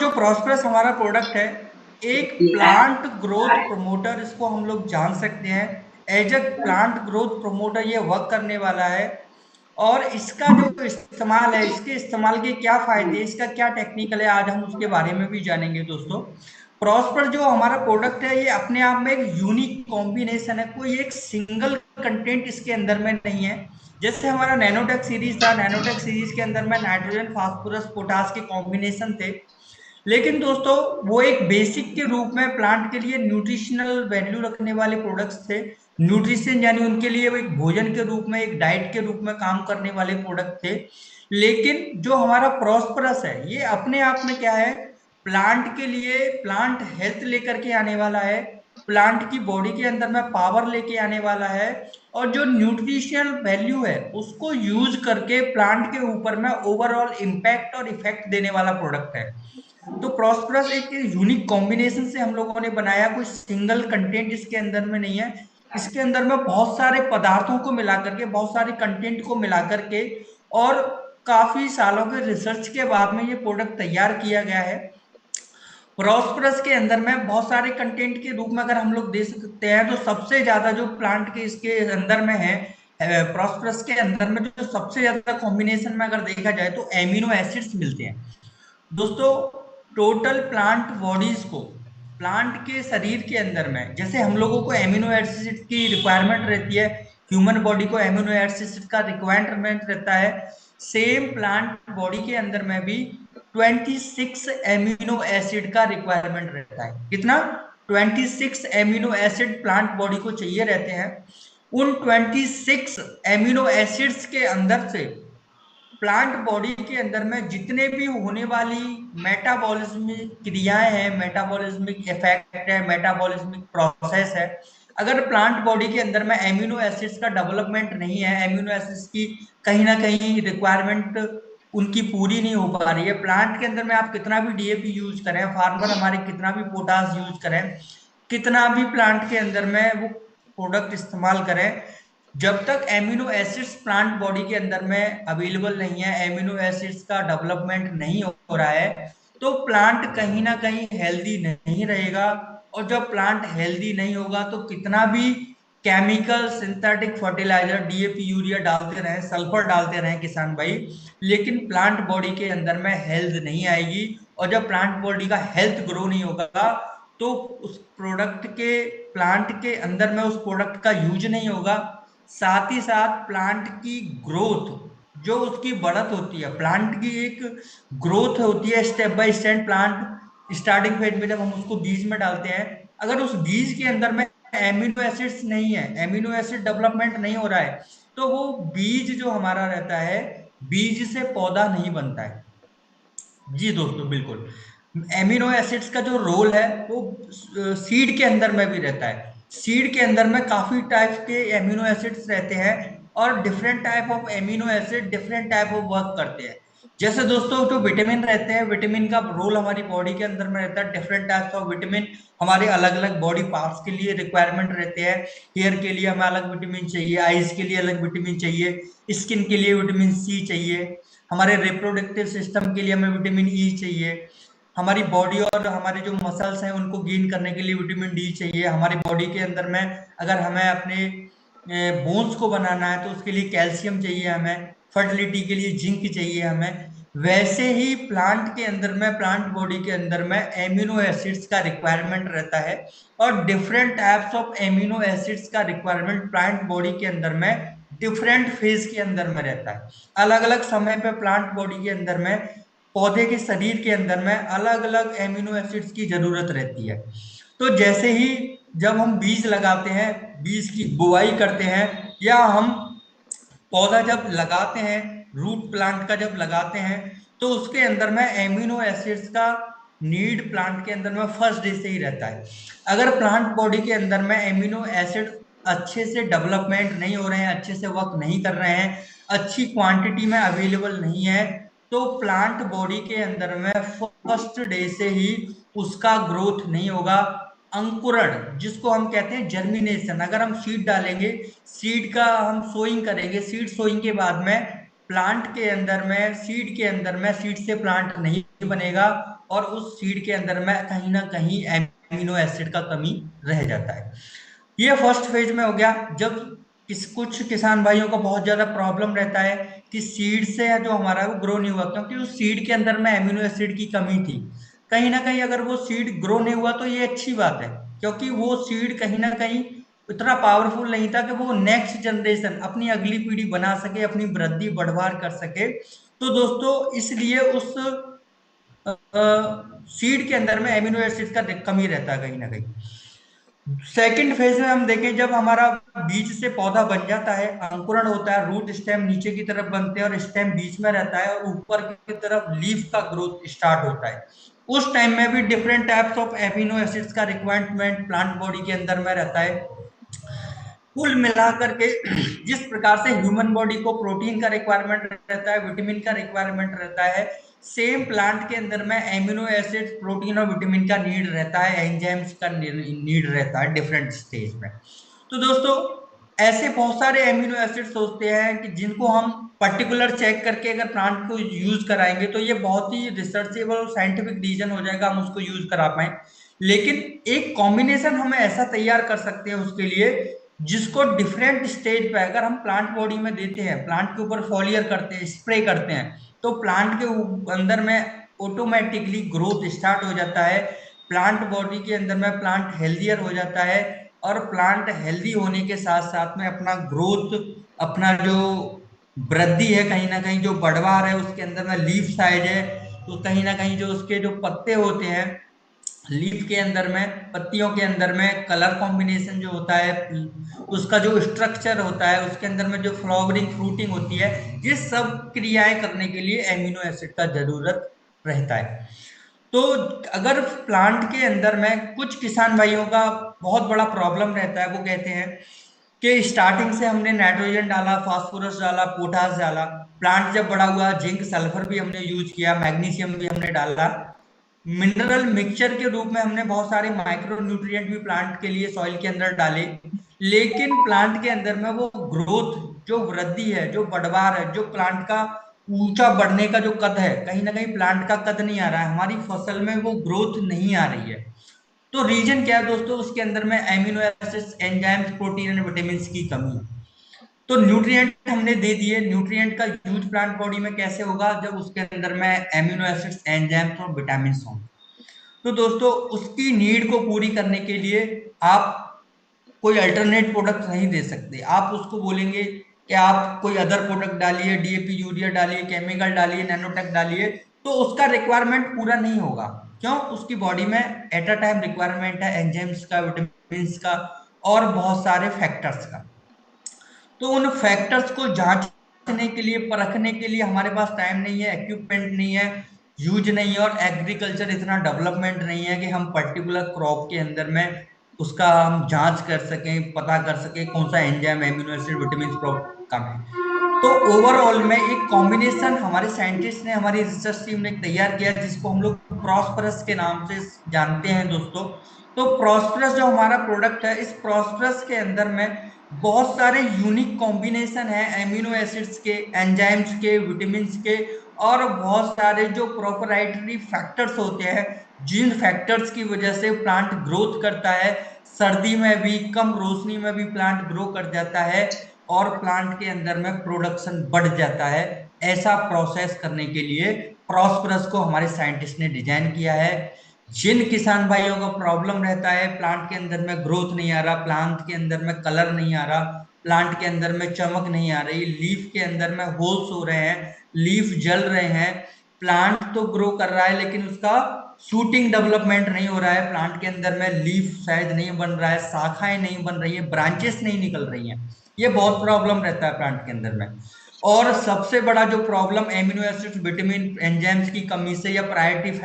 जो प्रॉस्पेरस हमारा प्रोडक्ट है, एक प्लांट ग्रोथ प्रमोटर इसको हम लोग जान सकते हैं। As a plant growth promoter ये वर्क करने वाला है। और इसका जो इस्तेमाल है, इसके इस्तेमाल के क्या फायदे, इसका क्या टेक्निकल है, आज हम उसके बारे में भी जानेंगे दोस्तों। प्रॉस्पर जो हमारा प्रोडक्ट है, ये अपने आप में एक यूनिक कॉम्बिनेशन है, कोई एक सिंगल कंटेंट इसके अंदर में नहीं है। जैसे हमारा नैनोटेक सीरीज था, नैनोटेक सीरीज के अंदर में नाइट्रोजन फास्फोरस पोटास के कॉम्बिनेशन थे। लेकिन दोस्तों वो एक बेसिक के रूप में प्लांट के लिए न्यूट्रिशनल वैल्यू रखने वाले प्रोडक्ट्स थे। न्यूट्रिशन यानी उनके लिए वो एक भोजन के रूप में, एक डाइट के रूप में काम करने वाले प्रोडक्ट थे। लेकिन जो हमारा प्रॉस्परस है, ये अपने आप में क्या है, प्लांट के लिए प्लांट हेल्थ लेकर के आने वाला है, प्लांट की बॉडी के अंदर में पावर लेके आने वाला है। और जो न्यूट्रिशनल वैल्यू है उसको यूज करके प्लांट के ऊपर में ओवरऑल इम्पैक्ट और इफेक्ट देने वाला प्रोडक्ट है। तो प्रॉस्परस एक यूनिक कॉम्बिनेशन से हम लोगों ने बनाया, कोई सिंगल कंटेंट इसके अंदर में नहीं है। इसके अंदर में बहुत सारे पदार्थों को मिला करके, बहुत सारे कंटेंट को मिला करके और काफी सालों के रिसर्च के बाद में ये प्रोडक्ट तैयार किया गया है। प्रॉस्परस के अंदर में बहुत सारे कंटेंट के रूप में अगर हम लोग दे सकते हैं, तो सबसे ज्यादा जो प्लांट के इसके अंदर में है, प्रॉस्परस के अंदर में जो सबसे ज्यादा कॉम्बिनेशन में अगर देखा जाए तो एमिनो एसिड्स मिलते हैं दोस्तों। टोटल प्लांट बॉडीज को, प्लांट के शरीर के अंदर में जैसे हम लोगों को एमिनो एसिड की रिक्वायरमेंट रहती है, ह्यूमन बॉडी को एमिनो एसिड का रिक्वायरमेंट रहता है, सेम प्लांट बॉडी के अंदर में भी 26 एमिनो एसिड का रिक्वायरमेंट रहता है। कितना? 26 एमिनो एसिड प्लांट बॉडी को चाहिए रहते हैं। उन 26 एमिनो एसिड्स के अंदर से प्लांट बॉडी के अंदर में जितने भी होने वाली मेटाबॉलिज्मिक क्रियाएं हैं, मेटाबॉलिज्मिक इफेक्ट है, मेटाबॉलिज्मिक प्रोसेस है, अगर प्लांट बॉडी के अंदर में एमिनो एसिड्स का डेवलपमेंट नहीं है, एमिनो एसिड्स की कहीं ना कहीं रिक्वायरमेंट उनकी पूरी नहीं हो पा रही है, प्लांट के अंदर में आप कितना भी डीएपी यूज करें, फार्मर हमारे कितना भी पोटास यूज करें, कितना भी प्लांट के अंदर में वो प्रोडक्ट इस्तेमाल करें, जब तक एमिनो एसिड्स प्लांट बॉडी के अंदर में अवेलेबल नहीं है, एमिनो एसिड्स का डेवलपमेंट नहीं हो रहा है, तो प्लांट कहीं ना कहीं हेल्दी नहीं रहेगा। और जब प्लांट हेल्दी नहीं होगा तो कितना भी chemical synthetic fertiliser, DAP, urea डालते रहे, सल्फर डालते रहे किसान भाई, लेकिन प्लांट बॉडी के अंदर में हेल्थ नहीं आएगी। और जब प्लांट बॉडी का हेल्थ ग्रो नहीं होगा, तो उस प्रोडक्ट के, प्लांट के अंदर में उस प्रोडक्ट का यूज नहीं होगा। साथ ही साथ प्लांट की ग्रोथ, जो उसकी बढ़त होती है, प्लांट की एक ग्रोथ होती है step by step. Plant starting phase में जब हम उसको बीज में डालते हैं, अगर उस बीज के अंदर में एमिनो एसिड्स नहीं है, एमिनो एसिड डेवलपमेंट नहीं हो रहा है, तो वो बीज जो हमारा रहता है, बीज से पौधा नहीं बनता है। जी दोस्तों, बिल्कुल एमिनो एसिड्स का जो रोल है वो सीड के अंदर में भी रहता है। सीड के अंदर में काफी टाइप के एमिनो एसिड्स रहते हैं, और different type of amino acid different type of work करते हैं। जैसे दोस्तों जो विटामिन रहते हैं, विटामिन का रोल हमारी बॉडी के अंदर में रहता है, डिफरेंट टाइप्स ऑफ विटामिन हमारे अलग अलग बॉडी पार्ट्स के लिए रिक्वायरमेंट रहते हैं। हेयर के लिए हमें अलग विटामिन चाहिए, आईज के लिए अलग विटामिन चाहिए, स्किन के लिए विटामिन सी चाहिए, हमारे रिप्रोडक्टिव सिस्टम के लिए हमें विटामिन ई चाहिए, हमारी बॉडी और हमारे जो मसल्स हैं उनको गेन करने के लिए विटामिन डी चाहिए, हमारी बॉडी के अंदर में अगर हमें अपने बोन्स को बनाना है तो उसके लिए कैल्शियम चाहिए, हमें फर्टिलिटी के लिए जिंक चाहिए हमें। वैसे ही प्लांट के अंदर में, प्लांट बॉडी के अंदर में एमिनो एसिड्स का रिक्वायरमेंट रहता है, और different types of amino acids का रिक्वायरमेंट प्लांट बॉडी के अंदर में डिफरेंट फेज के अंदर में रहता है। अलग अलग समय पे प्लांट बॉडी के अंदर में, पौधे के शरीर के अंदर में अलग अलग एमिनो एसिड्स की जरूरत रहती है। तो जैसे ही जब हम बीज लगाते हैं, बीज की बुआई करते हैं, या हम पौधा जब लगाते हैं, रूट प्लांट का जब लगाते हैं, तो उसके अंदर में एमिनो एसिड्स का नीड प्लांट के अंदर में फर्स्ट डे से ही रहता है। अगर प्लांट बॉडी के अंदर में एमिनो एसिड अच्छे से डेवलपमेंट नहीं हो रहे हैं, अच्छे से वर्क नहीं कर रहे हैं, अच्छी क्वांटिटी में अवेलेबल नहीं है, तो प्लांट बॉडी के अंदर में फर्स्ट डे से ही उसका ग्रोथ नहीं होगा। अंकुरण जिसको हम कहते हैं जर्मिनेशन, अगर हम सीड डालेंगे, सीड का हम सोइंग करेंगे, सीड सोइंग के बाद में प्लांट के अंदर में, सीड के अंदर में, सीड से प्लांट नहीं बनेगा और उस सीड के अंदर में कहीं ना कहीं एमिनो एसिड का कमी रह जाता है। ये फर्स्ट फेज में हो गया। जब कुछ किसान भाइयों को बहुत ज्यादा प्रॉब्लम रहता है कि सीड से जो हमारा वो ग्रो नहीं हुआ, क्योंकि उस सीड के अंदर में एमिनो एसिड की कमी थी। कहीं ना कहीं अगर वो सीड ग्रो नहीं हुआ तो ये अच्छी बात है, क्योंकि वो सीड कहीं ना कहीं उतना पावरफुल नहीं था कि वो नेक्स्ट जनरेशन, अपनी अगली पीढ़ी बना सके, अपनी वृद्धि बढ़वार कर सके। तो दोस्तों इसलिए उस सीड के अंदर में एमिनो एसिड का कमी रहता है कहीं ना कहीं। सेकंड फेज में हम देखें, जब हमारा बीज से पौधा बन जाता है, अंकुरण होता है, रूट स्टेम नीचे की तरफ बनते हैं और स्टेम बीच में रहता है और ऊपर की तरफ लीफ का ग्रोथ स्टार्ट होता है। उस टाइम में भी different types of amino acids का रिक्वायरमेंट प्लांट बॉडी के अंदर में रहता है। कुल मिलाकर के जिस प्रकार से ह्यूमन बॉडी को प्रोटीन का रिक्वायरमेंट रहता है, विटामिन का रिक्वायरमेंट रहता है, सेम प्लांट के अंदर में एमिनो एसिड, प्रोटीन और विटामिन का नीड रहता है, एंजाइम्स का नीड रहता है डिफरेंट स्टेज में। तो दोस्तों ऐसे बहुत सारे एमिनो एसिड्स होते हैं कि जिनको हम पर्टिकुलर चेक करके अगर प्लांट को यूज कराएंगे तो ये बहुत ही रिसर्चेबल और साइंटिफिक रीजन हो जाएगा, हम उसको यूज करा पाए। लेकिन एक कॉम्बिनेशन हमें ऐसा तैयार कर सकते हैं उसके लिए, जिसको डिफरेंट स्टेज पे अगर हम प्लांट बॉडी में देते हैं, प्लांट के ऊपर फॉलियर करते हैं, स्प्रे करते हैं, तो प्लांट के अंदर में ऑटोमेटिकली ग्रोथ स्टार्ट हो जाता है। प्लांट बॉडी के अंदर में प्लांट हेल्दियर हो जाता है और प्लांट हेल्दी होने के साथ साथ में अपना ग्रोथ, अपना जो वृद्धि है कहीं ना कहीं जो बढ़वार है उसके अंदर में लीफ साइज है, तो कहीं ना कहीं जो उसके जो पत्ते होते हैं लीफ के अंदर में, पत्तियों के अंदर में कलर कॉम्बिनेशन जो होता है, उसका जो स्ट्रक्चर होता है, उसके अंदर में जो फ्लावरिंग फ्रूटिंग होती है, ये सब क्रियाएं करने के लिए एमिनो एसिड का जरूरत रहता है। तो अगर प्लांट के अंदर में कुछ किसान भाइयों का बहुत बड़ा प्रॉब्लम रहता है, वो कहते हैं कि स्टार्टिंग से हमने नाइट्रोजन डाला, फास्फोरस डाला, पोटास डाला, प्लांट जब बड़ा हुआ जिंक सल्फर भी हमने यूज किया, मैग्नीशियम भी हमने डाला, मिनरल मिक्सचर के रूप में हमने बहुत सारे माइक्रो न्यूट्रिएंट भी प्लांट के लिए सॉइल के अंदर डाले, लेकिन प्लांट के अंदर में वो ग्रोथ, जो वृद्धि है, जो बढ़वार है, जो प्लांट का ऊंचा बढ़ने का जो कद है, कहीं ना कहीं प्लांट का कद नहीं आ रहा है, हमारी फसल में वो ग्रोथ नहीं आ रही है। तो रीजन क्या है दोस्तों, उसके अंदर में amino acids, enzymes, protein and vitamin की कमी है। तो न्यूट्रिएंट हमने दे दिए, न्यूट्रिएंट का यूज प्लांट बॉडी में कैसे होगा, जब उसके अंदर में एमिनो एसिड्स, एंजाइम्स और विटामिन होंगे। तो दोस्तों उसकी नीड को पूरी करने के लिए आप कोई अल्टरनेट प्रोडक्ट नहीं दे सकते। आप उसको बोलेंगे कि आप कोई अदर प्रोडक्ट डालिए, डीएपी यूरिया डालिए, केमिकल डालिए, नैनोटेक डालिए, तो उसका रिक्वायरमेंट पूरा नहीं होगा। क्यों? उसकी बॉडी में एट अ टाइम रिक्वायरमेंट है एंजाइम्स का, विटामिन का और बहुत सारे फैक्टर्स का। तो उन फैक्टर्स को जांचने के लिए, परखने के लिए हमारे पास टाइम नहीं है, इक्विपमेंट नहीं है, यूज नहीं है, और एग्रीकल्चर इतना डेवलपमेंट नहीं है कि हम पर्टिकुलर क्रॉप के अंदर में उसका हम जांच कर सकें, पता कर सकें कौन सा एंजाइम, एमिनो एसिड, विटामिन कम है। तो ओवरऑल में एक कॉम्बिनेशन हमारे साइंटिस्ट ने, हमारी रिसर्च टीम ने तैयार किया जिसको हम लोग प्रॉस्परस के नाम से जानते हैं दोस्तों। तो प्रॉस्परस जो हमारा प्रोडक्ट है, इस प्रॉस्परस के अंदर में बहुत सारे यूनिक कॉम्बिनेशन है एमिनो एसिड्स के, एंजाइम्स के, विटामिन के, और बहुत सारे जो प्रोपराइटरी फैक्टर्स होते हैं, जिन फैक्टर्स की वजह से प्लांट ग्रोथ करता है, सर्दी में भी, कम रोशनी में भी प्लांट ग्रो कर जाता है और प्लांट के अंदर में प्रोडक्शन बढ़ जाता है। ऐसा प्रोसेस करने के लिए प्रॉस्परस को हमारे साइंटिस्ट ने डिजाइन किया है। जिन किसान भाइयों को प्रॉब्लम रहता है, प्लांट के अंदर में ग्रोथ नहीं आ रहा, प्लांट के अंदर में कलर नहीं आ रहा, प्लांट के अंदर में चमक नहीं आ रही, लीफ के अंदर में होल्स हो रहे हैं, लीफ जल रहे हैं, प्लांट तो ग्रो कर रहा है लेकिन उसका शूटिंग डेवलपमेंट नहीं हो रहा है, प्लांट के अंदर में लीफ शायद नहीं बन रहा है, शाखाएं नहीं बन रही है, ब्रांचेस नहीं निकल रही हैं, ये बहुत प्रॉब्लम रहता है प्लांट के अंदर में। और सबसे बड़ा जो problem amino acids, vitamin, enzymes की कमी से या प्रायोरिटी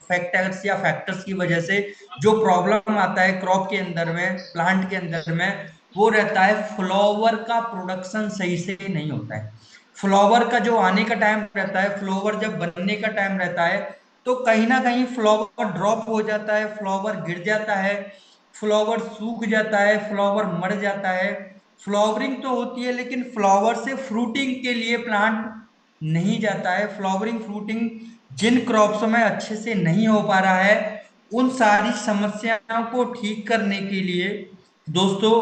फैक्टर्स या फैक्टर्स की वजह से जो प्रॉब्लम आता है क्रॉप के अंदर में, प्लांट के अंदर में, वो रहता है फ्लावर का प्रोडक्शन सही से नहीं होता है। फ्लावर का जो आने का टाइम रहता है, फ्लावर जब बनने का टाइम रहता है, तो कहीं ना कहीं फ्लावर ड्रॉप हो जाता है, फ्लावर गिर जाता है, फ्लावर सूख जाता है, फ्लावर मर जाता है। फ्लावरिंग तो होती है, लेकिन फ्लावर से फ्रूटिंग के लिए प्लांट नहीं जाता है। फ्लावरिंग फ्रूटिंग जिन क्रॉप्स में अच्छे से नहीं हो पा रहा है, उन सारी समस्याओं को ठीक करने के लिए दोस्तों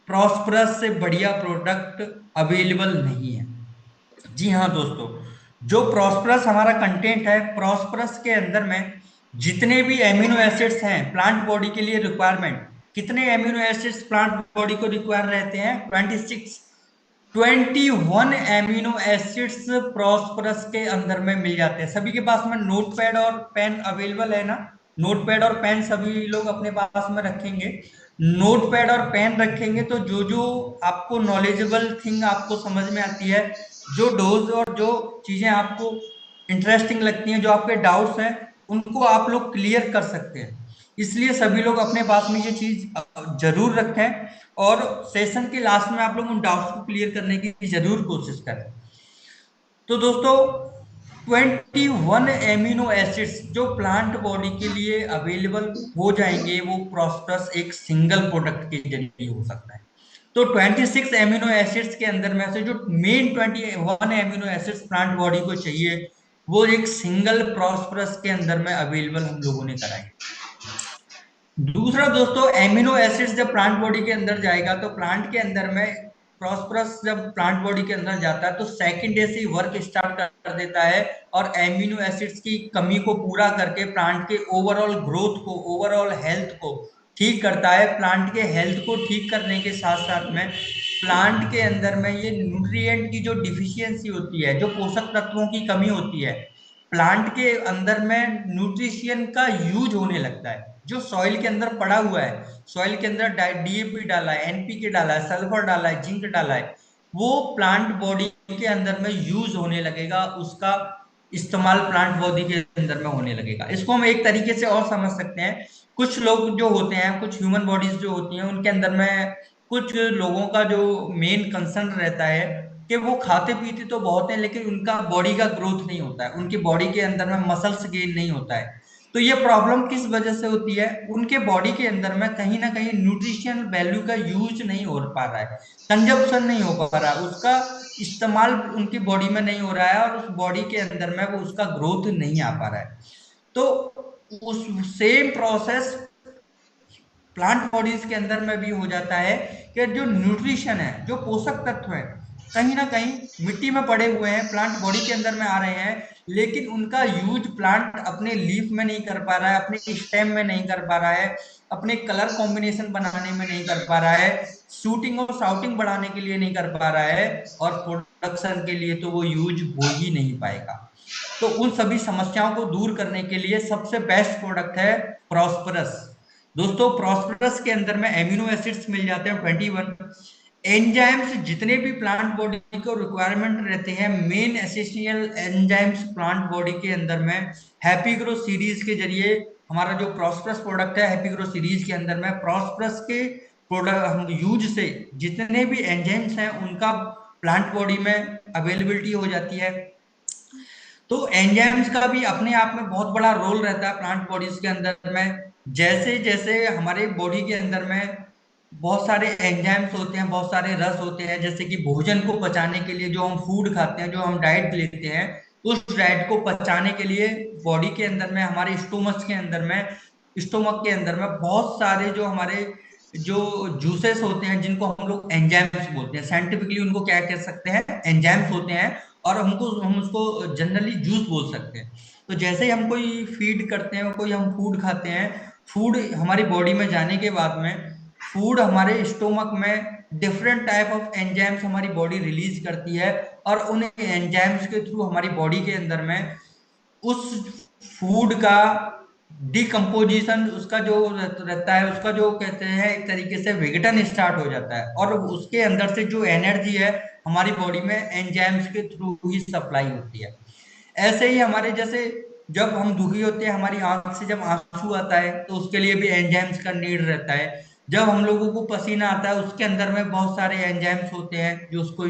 प्रॉस्परस से बढ़िया प्रोडक्ट अवेलेबल नहीं है। जी हाँ दोस्तों, जो प्रॉस्परस हमारा कंटेंट है, प्रॉस्परस के अंदर में जितने भी एमिनो एसिड्स हैं प्लांट बॉडी के लिए रिक्वायरमेंट, कितने एमिनो एसिड्स प्लांट बॉडी को रिक्वायर रहते हैं? 26। 21 एमिनो एसिड्स प्रॉस्परस के अंदर में मिल जाते हैं। सभी के पास में नोट पैड और पेन अवेलेबल है ना? नोट पैड और पेन सभी लोग अपने पास में रखेंगे। नोट पैड और पेन रखेंगे तो जो जो आपको नॉलेजेबल थिंग आपको समझ में आती है, जो डोज और जो चीजें आपको इंटरेस्टिंग लगती हैं, जो आपके डाउट्स हैं, उनको आप लोग क्लियर कर सकते हैं। इसलिए सभी लोग अपने पास में ये चीज जरूर रखें, और सेशन के लास्ट में आप लोग उन डाउट्स को क्लियर करने की जरूर कोशिश करें। तो दोस्तों 21 एमिनो एसिड्स जो प्लांट बॉडी के लिए अवेलेबल हो जाएंगे, वो प्रॉस्परस एक सिंगल प्रोडक्ट के जरिए हो सकता है। तो 26 एमिनो एसिड्स के अंदर में से जो main 21 amino acids plant body को चाहिए, वो एक सिंगल प्रॉस्परस के अंदर में अवेलेबल हम लोगों ने कराए। दूसरा दोस्तों, एमिनो एसिड्स जब प्लांट बॉडी के अंदर जाएगा, तो प्लांट के अंदर में प्रॉस्परस जब प्लांट बॉडी के अंदर जाता है तो सेकंड डे से वर्क स्टार्ट कर देता है, और एमिनो एसिड्स की कमी को पूरा करके प्लांट के ओवरऑल ग्रोथ को, ओवरऑल हेल्थ को ठीक करता है। प्लांट के हेल्थ को ठीक करने के साथ साथ में प्लांट के अंदर में ये न्यूट्रिएंट की जो डिफिशियंसी होती है, जो पोषक तत्वों की कमी होती है, प्लांट के अंदर में न्यूट्रिशन का यूज होने लगता है। जो सॉइल के अंदर पड़ा हुआ है, सॉइल के अंदर डीएपी डाला है, एनपीके डाला है, सल्फर डाला है, जिंक डाला है, वो प्लांट बॉडी के अंदर में यूज होने लगेगा, उसका इस्तेमाल प्लांट बॉडी के अंदर में होने लगेगा। इसको हम एक तरीके से और समझ सकते हैं, कुछ लोग जो होते हैं, कुछ ह्यूमन बॉडीज जो होती हैं, उनके अंदर में कुछ लोगों का जो मेन कंसर्न रहता है कि वो खाते पीते तो बहुत है, लेकिन उनका बॉडी का ग्रोथ नहीं होता है, उनकी बॉडी के अंदर में मसल्स गेन नहीं होता है। तो ये प्रॉब्लम किस वजह से होती है? उनके बॉडी के अंदर में कहीं ना कहीं न्यूट्रिशन वैल्यू का यूज नहीं हो पा रहा है, कंजप्शन नहीं हो पा रहा है, उसका इस्तेमाल उनकी बॉडी में नहीं हो रहा है, और उस बॉडी के अंदर में वो उसका ग्रोथ नहीं आ पा रहा है। तो उस सेम प्रोसेस प्लांट बॉडीज के अंदर में भी हो जाता है कि जो न्यूट्रिशन है, जो पोषक तत्व है, कहीं ना कहीं मिट्टी में पड़े हुए हैं, प्लांट बॉडी के अंदर में आ रहे हैं, लेकिन उनका यूज प्लांट अपने लीफ में नहीं कर पा रहा है, अपने स्टेम में नहीं कर पा रहा है, अपने कलर कॉम्बिनेशन बनाने में नहीं कर पा रहा है, शूटिंग और शाउटिंग बढ़ाने के लिए नहीं कर पा रहा है, और प्रोडक्शन के लिए तो वो यूज हो ही नहीं पाएगा। तो उन सभी समस्याओं को दूर करने के लिए सबसे बेस्ट प्रोडक्ट है प्रॉस्परस। दोस्तों प्रॉस्परस के अंदर में एमिनो एसिड्स मिल जाते हैं 21। एंजाइम्स जितने भी प्लांट बॉडी को रिक्वायरमेंट रहते हैं, main essential enzymes plant body के अंदर में हैप्पी ग्रो सीरीज के जरिए हमारा जो प्रॉस्परस प्रोडक्ट है, हैप्पी ग्रो सीरीज के अंदर में प्रॉस्परस के प्रोडक्ट हम यूज से जितने भी एंजाइम्स हैं उनका प्लांट बॉडी में अवेलेबिलिटी हो जाती है। तो एंजाइम्स का भी अपने आप में बहुत बड़ा रोल रहता है प्लांट बॉडीज के अंदर में। जैसे जैसे हमारे बॉडी के अंदर में बहुत सारे एंजाइम्स होते हैं, बहुत सारे रस होते हैं, जैसे कि भोजन को पचाने के लिए जो हम फूड खाते हैं, जो हम डाइट लेते हैं, उस डाइट को पचाने के लिए बॉडी के अंदर में, हमारे स्टोमच के अंदर में, स्टोमक के अंदर में बहुत सारे जो हमारे जो जूसेस होते हैं, जिनको हम लोग एंजाइम्स बोलते हैं, साइंटिफिकली उनको क्या कह सकते हैं? एंजाइम्स होते हैं, और हम उसको जनरली जूस बोल सकते हैं। तो जैसे ही हम कोई फीड करते हैं, कोई हम फूड खाते हैं, फूड हमारी बॉडी में जाने के बाद में फूड हमारे स्टोमक में डिफरेंट टाइप ऑफ एंजाइम्स हमारी बॉडी रिलीज करती है, और उन एंजाइम्स के थ्रू हमारी बॉडी के अंदर में उस फूड का डिकम्पोजिशन, उसका जो रहता है, उसका जो कहते हैं एक तरीके से विघटन स्टार्ट हो जाता है, और उसके अंदर से जो एनर्जी है हमारी बॉडी में एंजाइम्स के थ्रू ही सप्लाई होती है। ऐसे ही हमारे जैसे जब हम दुखी होते हैं, हमारी आंख से जब आंसू आता है, तो उसके लिए भी एंजाइम्स का नीड रहता है। जब हम लोगों को पसीना आता है, उसके अंदर में बहुत सारे एंजाइम्स होते हैं जो उसको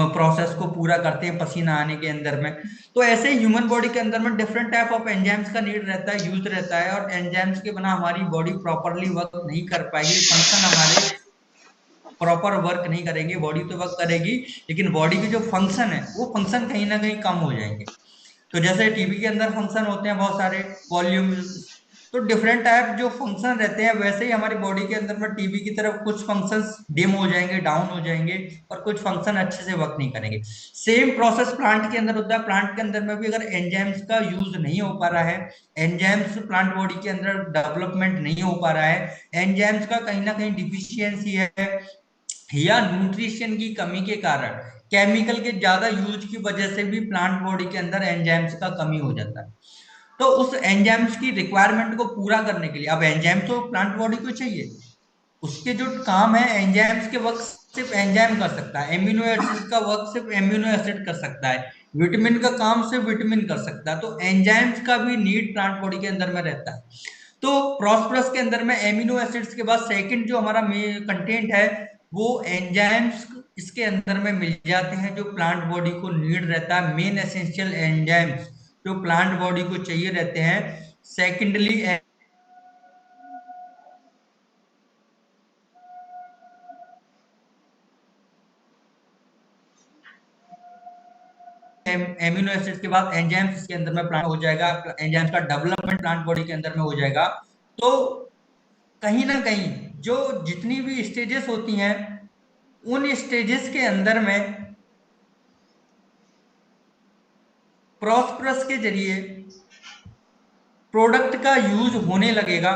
प्रोसेस को पूरा करते हैं पसीना आने के अंदर में। तो ऐसे ही ह्यूमन बॉडी के अंदर में डिफरेंट टाइप ऑफ एंजाइम्स का नीड रहता है, यूज रहता है, और एंजाइम्स के बिना हमारी बॉडी प्रॉपरली वर्क नहीं कर पाएगी, फंक्शन हमारे प्रॉपर वर्क नहीं करेंगे, बॉडी तो वर्क करेगी लेकिन बॉडी की जो फंक्शन है वो फंक्शन कहीं ना कहीं कम हो जाएंगे। तो जैसे टीबी के अंदर फंक्शन होते हैं बहुत सारे, वॉल्यूम, तो डिफरेंट टाइप जो फंक्शन रहते हैं वैसे ही हमारी बॉडी के अंदर में टीबी की तरफ कुछ फंक्शंस डिम हो जाएंगे, डाउन हो जाएंगे, और कुछ फंक्शन अच्छे से वर्क नहीं करेंगे। सेम प्रोसेस प्लांट के अंदर होता है। प्लांट के अंदर में भी अगर एंजाइम्स का यूज नहीं हो पा रहा है, एंजाइम्स प्लांट बॉडी के अंदर डेवलपमेंट नहीं हो पा रहा है, एंजाइम्स का कहीं ना कहीं डिफिशियंसी है, या न्यूट्रिशन की कमी के कारण, केमिकल के ज्यादा यूज की वजह से भी प्लांट बॉडी के अंदर एंजाइम्स का कमी हो जाता है। तो उस एंजाइम्स की रिक्वायरमेंट को पूरा करने के लिए, अब एंजाइम तो प्लांट बॉडी को चाहिए, उसके जो काम है एंजाइम्स के वर्क सिर्फ एंजाइम कर सकता है, एमिनो एसिड का वर्क सिर्फ एमिनो एसिड कर सकता है, विटामिन का काम सिर्फ विटामिन कर सकता है। तो एंजाइम्स का भी नीड प्लांट बॉडी के अंदर में रहता है। तो प्रॉस्परस के अंदर में एमिनो एसिड्स के बाद सेकंड जो हमारा कंटेंट है वो एंजाइम्स इसके अंदर में मिल जाते हैं, जो प्लांट बॉडी को नीड रहता है, मेन एसेंशियल एंजाइम्स जो प्लांट बॉडी को चाहिए रहते हैं। सेकेंडली एमिनो एसिड के बाद एंजाइम्स इसके अंदर में प्लांट हो जाएगा, एंजाइम्स का डेवलपमेंट प्लांट बॉडी के अंदर में हो जाएगा। तो कहीं ना कहीं जो जितनी भी स्टेजेस होती हैं उन स्टेजेस के अंदर में प्रॉस्परस के जरिए प्रोडक्ट का यूज होने लगेगा,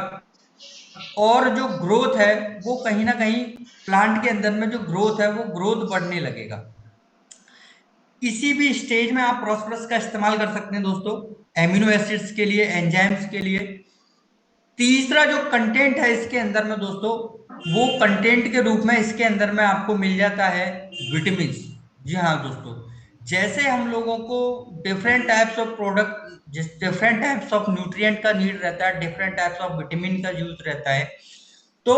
और जो ग्रोथ है वो कहीं ना कहीं प्लांट के अंदर में जो ग्रोथ है वो ग्रोथ बढ़ने लगेगा। किसी भी स्टेज में आप प्रॉस्परस का इस्तेमाल कर सकते हैं दोस्तों, एमिनो एसिड्स के लिए, एंजाइम्स के लिए। तीसरा जो कंटेंट है इसके अंदर में दोस्तों, वो कंटेंट के रूप में इसके अंदर में आपको मिल जाता है विटामिन। जी हाँ दोस्तों, जैसे हम लोगों को डिफरेंट टाइप्स ऑफ प्रोडक्ट, जिस डिफरेंट टाइप्स ऑफ न्यूट्रिएंट का नीड रहता है, डिफरेंट टाइप्स ऑफ विटामिन का यूज रहता है, तो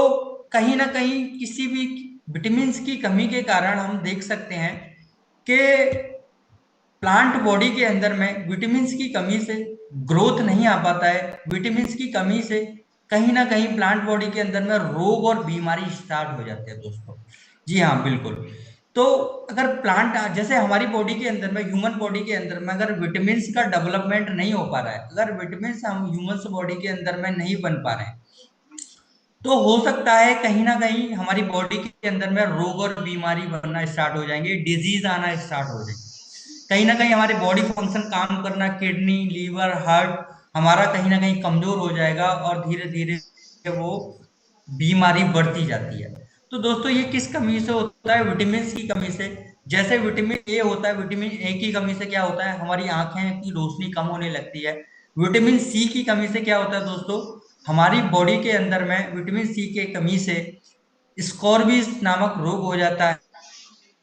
कहीं ना कहीं किसी भी विटामिन की कमी के कारण हम देख सकते हैं कि प्लांट बॉडी के अंदर में विटामिन की कमी से ग्रोथ नहीं आ पाता है, विटामिन की कमी से कहीं ना कहीं प्लांट बॉडी के अंदर में रोग और बीमारी स्टार्ट हो जाते हैं दोस्तों। जी हाँ बिल्कुल। तो अगर प्लांट, जैसे हमारी बॉडी के अंदर में, ह्यूमन बॉडी के अंदर में अगर विटामिन का डेवलपमेंट नहीं हो पा रहा है, अगर विटामिन हम ह्यूमन बॉडी के अंदर में नहीं बन पा रहे हैं, तो हो सकता है कहीं ना कहीं हमारी बॉडी के अंदर में रोग और बीमारी बनना स्टार्ट हो जाएंगे, डिजीज आना स्टार्ट हो जाएंगे। कहीं ना कहीं हमारे बॉडी फंक्शन काम करना, किडनी, लीवर, हार्ट हमारा कहीं ना कहीं कमजोर हो जाएगा, और धीरे धीरे वो बीमारी बढ़ती जाती है। तो दोस्तों ये किस कमी से होता है? विटामिन की कमी से। जैसे विटामिन ए होता है, विटामिन ए की कमी से क्या होता है? हमारी आंखें की रोशनी कम होने लगती है। विटामिन सी की कमी से क्या होता है दोस्तों? हमारी बॉडी के अंदर में विटामिन सी के कमी से स्कॉर्बिस नामक रोग हो जाता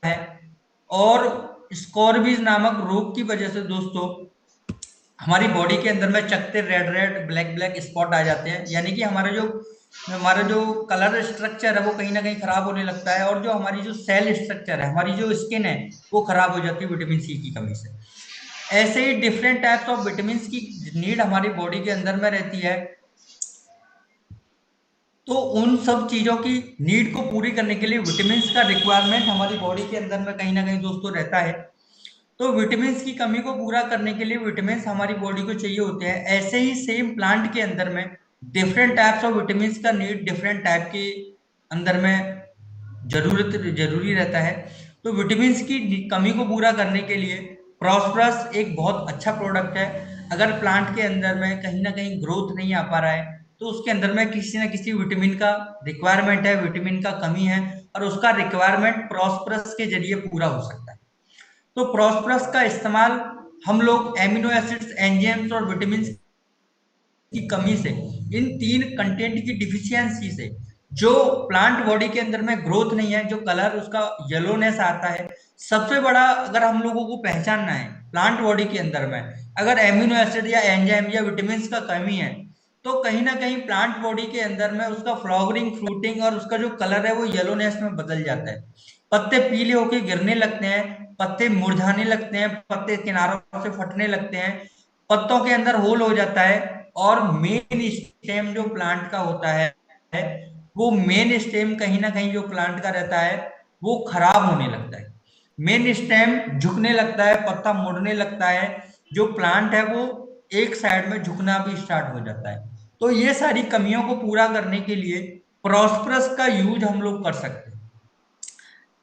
है, और स्कॉर्बिस नामक रोग की वजह से दोस्तों हमारी बॉडी के अंदर में चकते red red black black spot आ जाते हैं, यानी कि हमारा जो कलर स्ट्रक्चर है वो कहीं ना कहीं खराब होने लगता है, और जो हमारी जो सेल स्ट्रक्चर है, हमारी जो स्किन है, वो खराब हो जाती है विटामिन सी की कमी से। ऐसे ही डिफरेंट टाइप्स ऑफ विटामिन की नीड हमारी बॉडी के अंदर में रहती है। तो उन सब चीजों की नीड को पूरी करने के लिए विटामिन का रिक्वायरमेंट हमारी बॉडी के अंदर में कहीं ना कहीं दोस्तों रहता है। तो विटामिन की कमी को पूरा करने के लिए विटामिन हमारी बॉडी को चाहिए होते हैं। ऐसे ही सेम प्लांट के अंदर में डिफरेंट टाइप्स ऑफ विटामिन का नीड डिफरेंट टाइप के अंदर में जरूरी रहता है। तो विटामिन की कमी को पूरा करने के लिए प्रॉस्परस एक बहुत अच्छा प्रोडक्ट है। अगर प्लांट के अंदर में कहीं ना कहीं ग्रोथ नहीं आ पा रहा है, तो उसके अंदर में किसी ना किसी विटामिन का रिक्वायरमेंट है, विटामिन का कमी है, और उसका रिक्वायरमेंट प्रॉस्परस के जरिए पूरा हो सकता है। तो प्रॉस्परस का इस्तेमाल हम लोग एमिनो एसिड्स, एंजाइम्स और विटामिन की कमी से, इन तीन कंटेंट की डिफिशियंसी से, जो प्लांट बॉडी के अंदर में ग्रोथ नहीं है, जो कलर उसका येलोनेस आता है, सबसे बड़ा अगर हम लोगों को पहचानना है प्लांट बॉडी के अंदर में, अगर एमिनो एसिड या एंजाइम या विटामिन का कमी है, तो कहीं ना कहीं प्लांट बॉडी के अंदर में उसका फ्लावरिंग, फ्रूटिंग और उसका जो कलर है वो येलोनेस में बदल जाता है। पत्ते पीले होके गिरने लगते हैं, पत्ते मुरझाने लगते हैं, पत्ते किनारों से फटने लगते हैं, पत्तों के अंदर होल हो जाता है, और मेन स्टेम जो प्लांट का होता है वो मेन स्टेम कहीं ना कहीं जो प्लांट का रहता है वो खराब होने लगता है, मेन स्टेम झुकने लगता है, पत्ता मुड़ने लगता है, जो प्लांट है वो एक साइड में झुकना भी स्टार्ट हो जाता है। तो ये सारी कमियों को पूरा करने के लिए प्रॉस्परस का यूज हम लोग कर सकते हैं।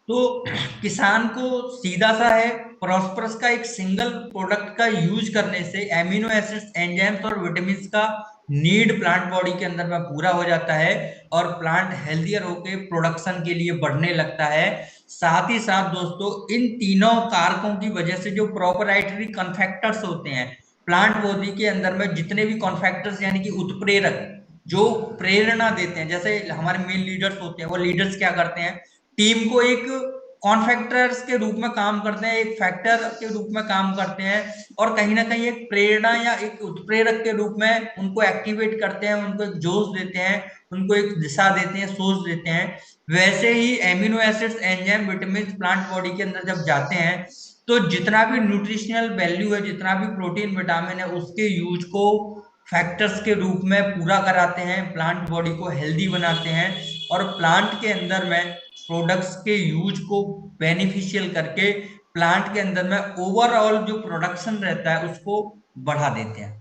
तो किसान को सीधा सा है, प्रॉस्परस का एक सिंगल प्रोडक्ट का यूज करने से एमिनो एसिड्स, एंजाइम्स और विटामिन्स का नीड प्लांट बॉडी के अंदर में पूरा हो जाता है और प्लांट हेल्दियर होके प्रोडक्शन के लिए बढ़ने लगता है। साथ ही साथ दोस्तों इन तीनों कारकों की वजह से जो प्रोपराइटरी कॉन्फैक्टर्स होते हैं प्लांट बॉडी के अंदर में, जितने भी कॉन्फैक्टर्स यानी कि उत्प्रेरक जो प्रेरणा देते हैं, जैसे हमारे मेन लीडर्स होते हैं, वो लीडर्स क्या करते हैं, टीम को एक कॉन्फैक्टर्स के रूप में काम करते हैं, एक फैक्टर के रूप में काम करते हैं और कहीं ना कहीं एक प्रेरणा या एक उत्प्रेरक के रूप में उनको एक्टिवेट करते हैं, उनको एक जोश देते हैं, उनको एक दिशा देते हैं, सोच देते हैं। वैसे ही amino acids, enzyme, vitamin plant body के अंदर जब जाते हैं तो जितना भी न्यूट्रिशनल वैल्यू है, जितना भी प्रोटीन विटामिन है, उसके यूज को फैक्टर्स के रूप में पूरा कराते हैं, प्लांट बॉडी को हेल्दी बनाते हैं और प्लांट के अंदर में प्रोडक्ट्स के यूज को बेनिफिशियल करके प्लांट के अंदर में ओवरऑल जो प्रोडक्शन रहता है उसको बढ़ा देते हैं।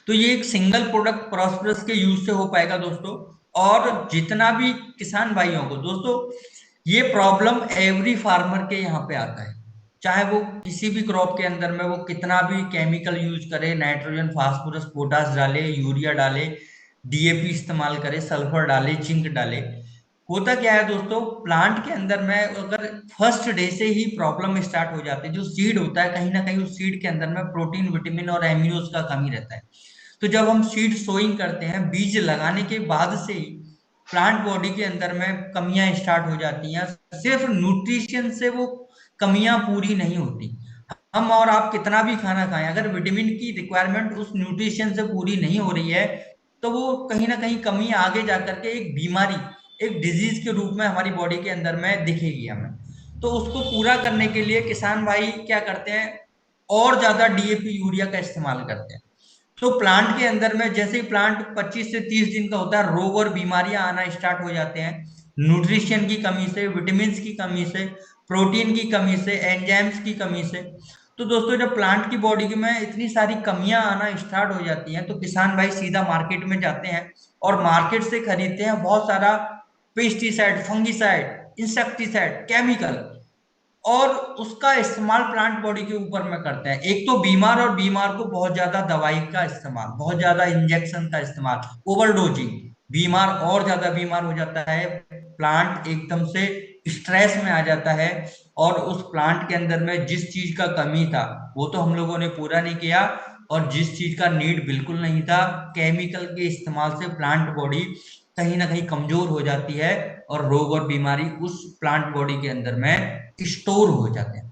तो ये एक सिंगल प्रोडक्ट प्रॉस्परस के यूज से हो पाएगा दोस्तों। और जितना भी किसान भाइयों को दोस्तों, ये प्रॉब्लम एवरी फार्मर के यहाँ पे आता है, चाहे वो किसी भी क्रॉप के अंदर में वो कितना भी केमिकल यूज करे, नाइट्रोजन, फास्फोरस, पोटास डाले, यूरिया डाले, डीएपी इस्तेमाल करे, सल्फर डाले, जिंक डाले, होता क्या है दोस्तों, प्लांट के अंदर में अगर फर्स्ट डे से ही प्रॉब्लम स्टार्ट हो जाती है, जो सीड होता है कहीं ना कहीं उस सीड के अंदर में प्रोटीन, विटामिन और एमिनोज का कमी रहता है। तो जब हम सीड सोइंग करते हैं, बीज लगाने के बाद से ही प्लांट बॉडी के अंदर में कमियां स्टार्ट हो जाती हैं। सिर्फ न्यूट्रिशन से वो कमियां पूरी नहीं होती, हम और आप कितना भी खाना खाएं, अगर विटामिन की रिक्वायरमेंट उस न्यूट्रिशन से पूरी नहीं हो रही है तो वो कहीं ना कहीं कमी आगे जाकर के एक बीमारी, एक डिजीज के रूप में हमारी बॉडी के अंदर में दिखेगी हमें। तो उसको पूरा करने के लिए किसान भाई क्या करते हैं, और ज्यादा डीएपी, यूरिया का इस्तेमाल करते हैं। तो प्लांट के अंदर में जैसे ही प्लांट 25 से 30 दिन का होता है, रोग और बीमारियां आना स्टार्ट हो जाते हैं, न्यूट्रिशन की कमी से, विटामिन की कमी से, प्रोटीन की कमी से, एंजाइम्स की कमी से। तो दोस्तों जब प्लांट की बॉडी में इतनी सारी कमियां आना स्टार्ट हो जाती हैं तो किसान भाई सीधा मार्केट में जाते हैं और मार्केट से खरीदते हैं बहुत सारा पेस्टिसाइड, फंगिसाइड, इंसेक्टिसाइड, केमिकल, और उसका इस्तेमाल प्लांट बॉडी के ऊपर में करते हैं। एक तो बीमार, और बीमार को बहुत ज्यादा दवाई का इस्तेमाल, बहुत ज्यादा इंजेक्शन का इस्तेमाल, ओवरडोजिंग, बीमार और ज्यादा बीमार हो जाता है, प्लांट एकदम से स्ट्रेस में आ जाता है और उस प्लांट के अंदर में जिस चीज का कमी था वो तो हम लोगों ने पूरा नहीं किया, और जिस चीज का नीड बिल्कुल नहीं था, केमिकल के इस्तेमाल से प्लांट बॉडी कहीं ना कहीं कमजोर हो जाती है और रोग और बीमारी उस प्लांट बॉडी के अंदर में स्टोर हो जाते हैं।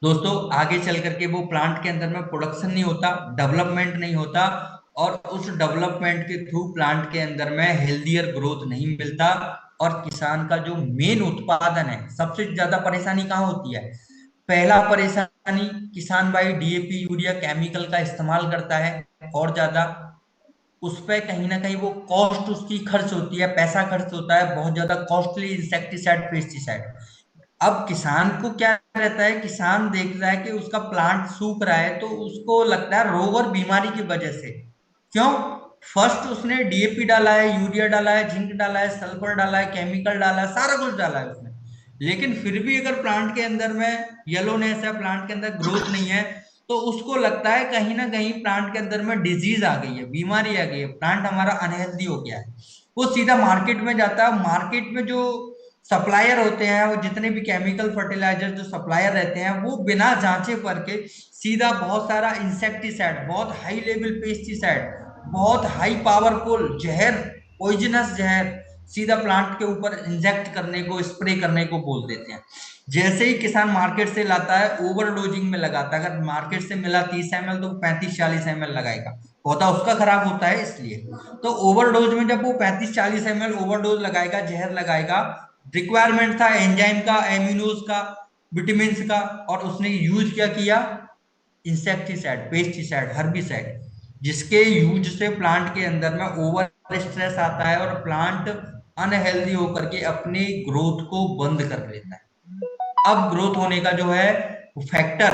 दोस्तों आगे चल करके वो प्लांट के अंदर में प्रोडक्शन नहीं होता, डेवलपमेंट नहीं होता, और उस डेवलपमेंट के थ्रू प्लांट के अंदर में हेल्दियर ग्रोथ नहीं मिलता, और किसान का जो मेन उत्पादन है, सबसे ज्यादा परेशानी कहाँ होती है, पहला परेशानी, किसान भाई डीएपी, यूरिया, केमिकल का इस्तेमाल करता है और ज्यादा, उस पर कहीं ना कहीं वो कॉस्ट उसकी खर्च होती है, पैसा खर्च होता है, बहुत ज्यादा कॉस्टली इंसेक्टिसाइड, पेस्टिसाइड। अब किसान को क्या रहता है, किसान देख रहा है कि उसका प्लांट सूख रहा है तो उसको लगता है रोग और बीमारी की वजह से। क्यों? फर्स्ट उसने डीएपी डाला है, यूरिया डाला है, जिंक डाला है, सल्फर डाला है, केमिकल डाला है, सारा कुछ डाला है उसने, लेकिन फिर भी अगर प्लांट के अंदर में येलोनेस है, प्लांट के अंदर ग्रोथ नहीं है, तो उसको लगता है कहीं ना कहीं प्लांट के अंदर में डिजीज आ गई है, बीमारी आ गई है, प्लांट हमारा अनहेल्दी हो गया है। वो सीधा मार्केट में जाता है, मार्केट में जो सप्लायर होते हैं, वो जितने भी केमिकल फर्टिलाइजर जो सप्लायर रहते हैं, वो बिना जांचे परखे सीधा बहुत सारा इंसेक्टिसाइड, बहुत हाई लेवल पेस्टिसाइड, बहुत हाई पावरफुल जहर, पॉइजनस जहर सीधा प्लांट के ऊपर इंजेक्ट करने को, स्प्रे करने को बोल देते हैं। जैसे ही किसान मार्केट से लाता है, ओवरडोजिंग में लगाता है, अगर मार्केट से मिला 30 ml तो 35-40 ml लगाएगा, पौधा उसका खराब होता है इसलिए। तो ओवरडोज में जब वो 35-40 ml ओवरडोज लगाएगा, जहर लगाएगा, रिक्वायरमेंट था एंजाइम का, एमिनोज का, विटामिन का, और उसने यूज क्या किया, इंसेक्टिसाइड, पेस्टिसाइड, हर्बिसाइड। जिसके यूज से प्लांट के अंदर में ओवर स्ट्रेस आता है और प्लांट अनहेल्दी होकर के अपनी ग्रोथ को बंद कर लेता है। अब ग्रोथ होने का जो है फैक्टर,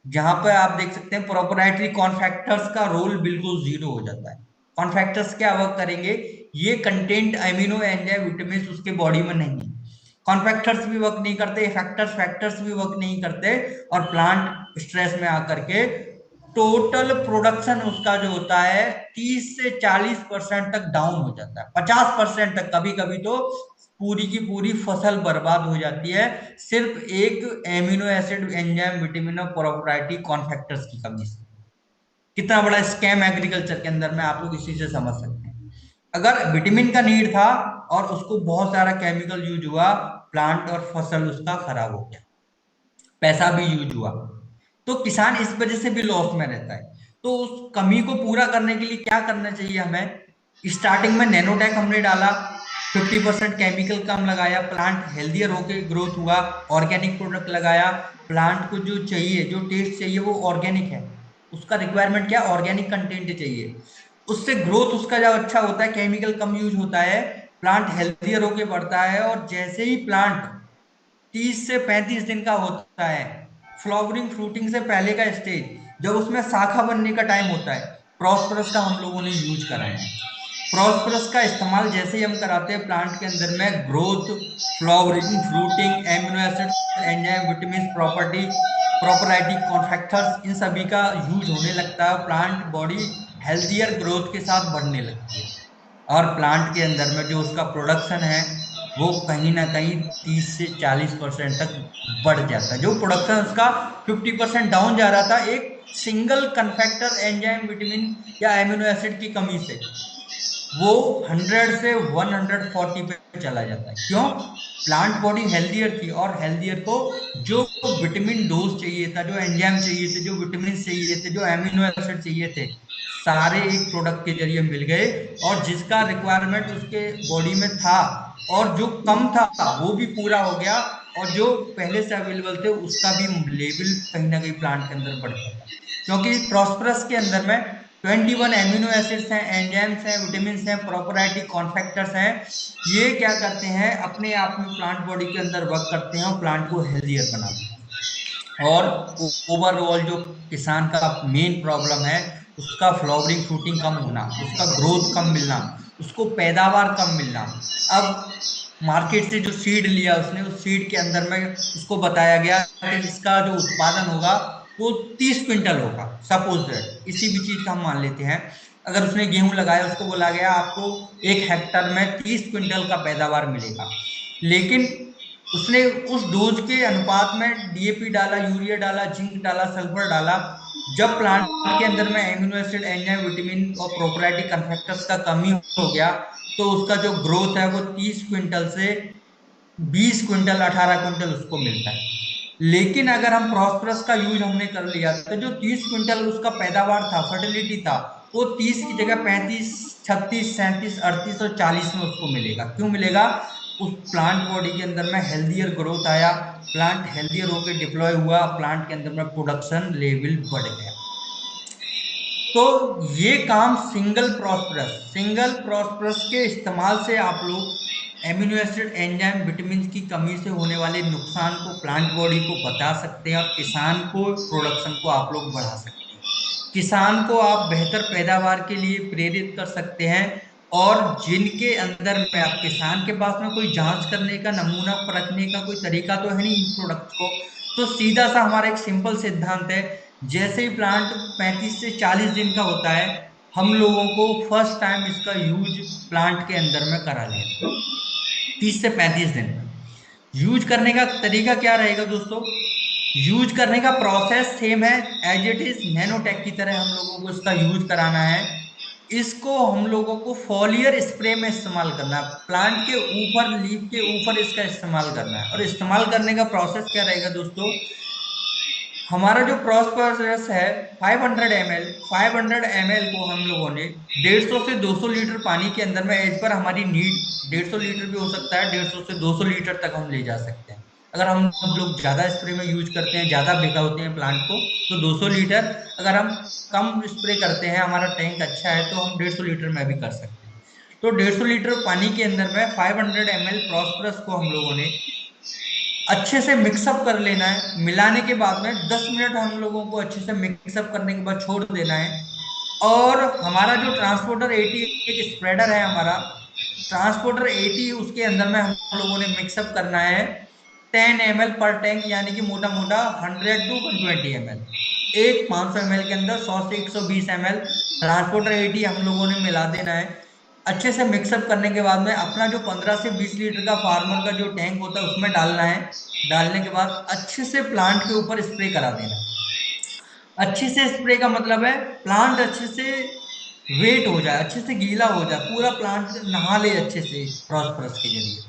जहां पर आप देख सकते हैं प्रोप्राइटरी कॉन्फैक्टर्स का रोल बिल्कुल जीरो हो जाता है। कॉन्फैक्टर्स क्या वर्क करेंगे, ये कंटेंट अमीनो एंजाइम विटामिन उसके बॉडी में नहीं है, कॉन्फैक्टर्स भी वर्क नहीं करते, फैक्टर्स फैक्टर्स भी वर्क नहीं करते, और प्लांट स्ट्रेस में आकर के टोटल प्रोडक्शन उसका जो होता है 30 से 40% तक डाउन हो जाता है, 50% तक, कभी कभी तो पूरी की पूरी फसल बर्बाद हो जाती है, सिर्फ एक एमिनो एसिड एंजाइम विटामिन और प्रोप्राइटरी कॉन्फैक्टर्स की कमी से। कितना बड़ा स्कैम एग्रीकल्चर के अंदर में आप लोग इसी से समझ सकते हैं। अगर विटामिन का नीड था और उसको बहुत सारा केमिकल यूज हुआ, प्लांट और फसल उसका खराब हो गया, पैसा भी यूज हुआ, तो किसान इस वजह से भी लॉस में रहता है। तो उस कमी को पूरा करने के लिए क्या करना चाहिए हमें, स्टार्टिंग में नैनोटेक हमने डाला, 50% केमिकल कम लगाया, प्लांट हेल्दियर होके ग्रोथ हुआ, ऑर्गेनिक प्रोडक्ट लगाया, प्लांट को जो चाहिए, जो टेस्ट चाहिए वो ऑर्गेनिक है, उसका रिक्वायरमेंट क्या, ऑर्गेनिक कंटेंट चाहिए, उससे ग्रोथ उसका जब अच्छा होता है, केमिकल कम यूज होता है, प्लांट हेल्दियर होके बढ़ता है, और जैसे ही प्लांट 30 से 35 दिन का होता है, फ्लावरिंग फ्रूटिंग से पहले का स्टेज, जब उसमें शाखा बनने का टाइम होता है, प्रॉस्परस का हम लोगों ने यूज कराया है। प्रॉस्परस का इस्तेमाल जैसे ही हम कराते हैं प्लांट के अंदर में growth, flowering fruiting, amino acid enzyme vitamin property propriety cofactors, इन सभी का यूज होने लगता है, प्लांट बॉडी हेल्थियर ग्रोथ के साथ बढ़ने लगती है, और प्लांट के अंदर में जो उसका प्रोडक्शन है वो कहीं ना कहीं 30 से 40% तक बढ़ जाता है। जो प्रोडक्शन उसका 50% डाउन जा रहा था एक सिंगल कन्फेक्टर एंजाइम विटामिन या एमिनो एसिड की कमी से, वो 100 से 140 पे चला जाता है। क्यों, प्लांट बॉडी हेल्दियर थी, और हेल्दियर को जो विटामिन डोज चाहिए था, जो एंजाइम चाहिए थे, जो विटामिन चाहिए थे, जो एमिनो एसिड चाहिए थे, सारे एक प्रोडक्ट के जरिए मिल गए, और जिसका रिक्वायरमेंट उसके बॉडी में था और जो कम था वो भी पूरा हो गया, और जो पहले से अवेलेबल थे उसका भी लेवल कहीं ना कहीं प्लांट के अंदर बढ़ गया था। क्योंकि प्रॉस्परस के अंदर में 21 एमिनो एसिड्स हैं, एंजाइम्स हैं, विटामिन हैं, प्रोपराइटी कॉन्फैक्टर्स हैं, ये क्या करते हैं, अपने आप में प्लांट बॉडी के अंदर वर्क करते हैं और प्लांट को हेल्दियर बनाते हैं। और ओवरऑल जो किसान का मेन प्रॉब्लम है, उसका फ्लावरिंग फ्रूटिंग कम होना, उसका ग्रोथ कम मिलना, उसको पैदावार कम मिलना। अब मार्केट से जो सीड लिया उसने, उस सीड के अंदर में उसको बताया गया कि इसका जो उत्पादन होगा वो 30 क्विंटल होगा, सपोज दैट, इसी भी चीज का हम मान लेते हैं। अगर उसने गेहूं लगाया, उसको बोला गया आपको 1 हेक्टर में 30 क्विंटल का पैदावार मिलेगा, लेकिन उसने उस डोज के अनुपात में डीएपी डाला, यूरिया डाला, जिंक डाला, सल्फर डाला, जब प्लांट के अंदर में एमिनो एसिड एंजाइम विटामिन और प्रोपराइटी कन्फेक्टर्स का कमी हो गया, तो उसका जो ग्रोथ है वो 30 क्विंटल से 20 क्विंटल 18 क्विंटल उसको मिलता है। लेकिन अगर हम प्रॉस्परस का यूज हमने कर लिया तो जो 30 क्विंटल उसका पैदावार था, फर्टिलिटी था, वो 30 की जगह 35, 36, 37, 38 और 40 में उसको मिलेगा। क्यों मिलेगा, उस प्लांट बॉडी के अंदर में हेल्दियर ग्रोथ आया, प्लांट हेल्दियर होकर डिप्लॉय हुआ, प्लांट के अंदर में प्रोडक्शन लेवल बढ़ गया। तो ये काम सिंगल प्रॉस्परस के इस्तेमाल से आप लोग एमिनो एसिड एंजाइम विटामिन की कमी से होने वाले नुकसान को, प्लांट बॉडी को बता सकते हैं, और किसान को प्रोडक्शन को आप लोग बढ़ा सकते हैं, किसान को आप बेहतर पैदावार के लिए प्रेरित कर सकते हैं। और जिनके अंदर में, आप किसान के पास में कोई जांच करने का, नमूना परखने का कोई तरीका तो है नहीं इन प्रोडक्ट्स को, तो सीधा सा हमारा एक सिंपल सिद्धांत है, जैसे ही प्लांट 35 से 40 दिन का होता है, हम लोगों को फर्स्ट टाइम इसका यूज प्लांट के अंदर में करा लेना, 30 से 35 दिन में। यूज करने का तरीका क्या रहेगा दोस्तों, यूज करने का प्रोसेस सेम है, एज इट इज नैनोटेक की तरह हम लोगों को इसका यूज कराना है। इसको हम लोगों को फॉलियर स्प्रे में इस्तेमाल करना है, प्लांट के ऊपर, लीफ के ऊपर इसका इस्तेमाल करना है। और इस्तेमाल करने का प्रोसेस क्या रहेगा दोस्तों, हमारा जो प्रॉस्परस है 500 ml को हम लोगों ने 150 से 200 लीटर पानी के अंदर में, एज पर हमारी नीड 150 लीटर भी हो सकता है, 150 से 200 लीटर तक हम ले जा सकते हैं। अगर हम लोग ज्यादा स्प्रे में यूज करते हैं, ज्यादा भिगाते हैं प्लांट को, तो 200 लीटर। अगर हम कम स्प्रे करते हैं, हमारा टैंक अच्छा है, तो हम 150 लीटर में भी कर सकते हैं। तो 150 लीटर पानी के अंदर में 500 ml प्रॉस्परस को हम लोगों ने अच्छे से मिक्सअप कर लेना है। मिलाने के बाद में 10 मिनट हम लोगों को अच्छे से मिक्सअप करने के बाद छोड़ देना है। और हमारा जो ट्रांसपोर्टर 80 एक स्प्रेडर है हमारा, ट्रांसपोर्टर 80 उसके अंदर में हम लोगों ने मिक्सअप करना है 10 ml पर टैंक, यानी कि मोटा मोटा 100 to 120 ml। एक 500 ml के अंदर 100 से 120 ml ट्रांसपोर्टर 80 हम लोगों ने मिला देना है। अच्छे से मिक्सअप करने के बाद में अपना जो 15 से 20 लीटर का फार्मर का जो टैंक होता है उसमें डालना है। डालने के बाद अच्छे से प्लांट के ऊपर स्प्रे करा देना। अच्छे से स्प्रे का मतलब है प्लांट अच्छे से वेट हो जाए, अच्छे से गीला हो जाए, पूरा प्लांट नहा ले अच्छे से प्रॉस्परस के जरिए।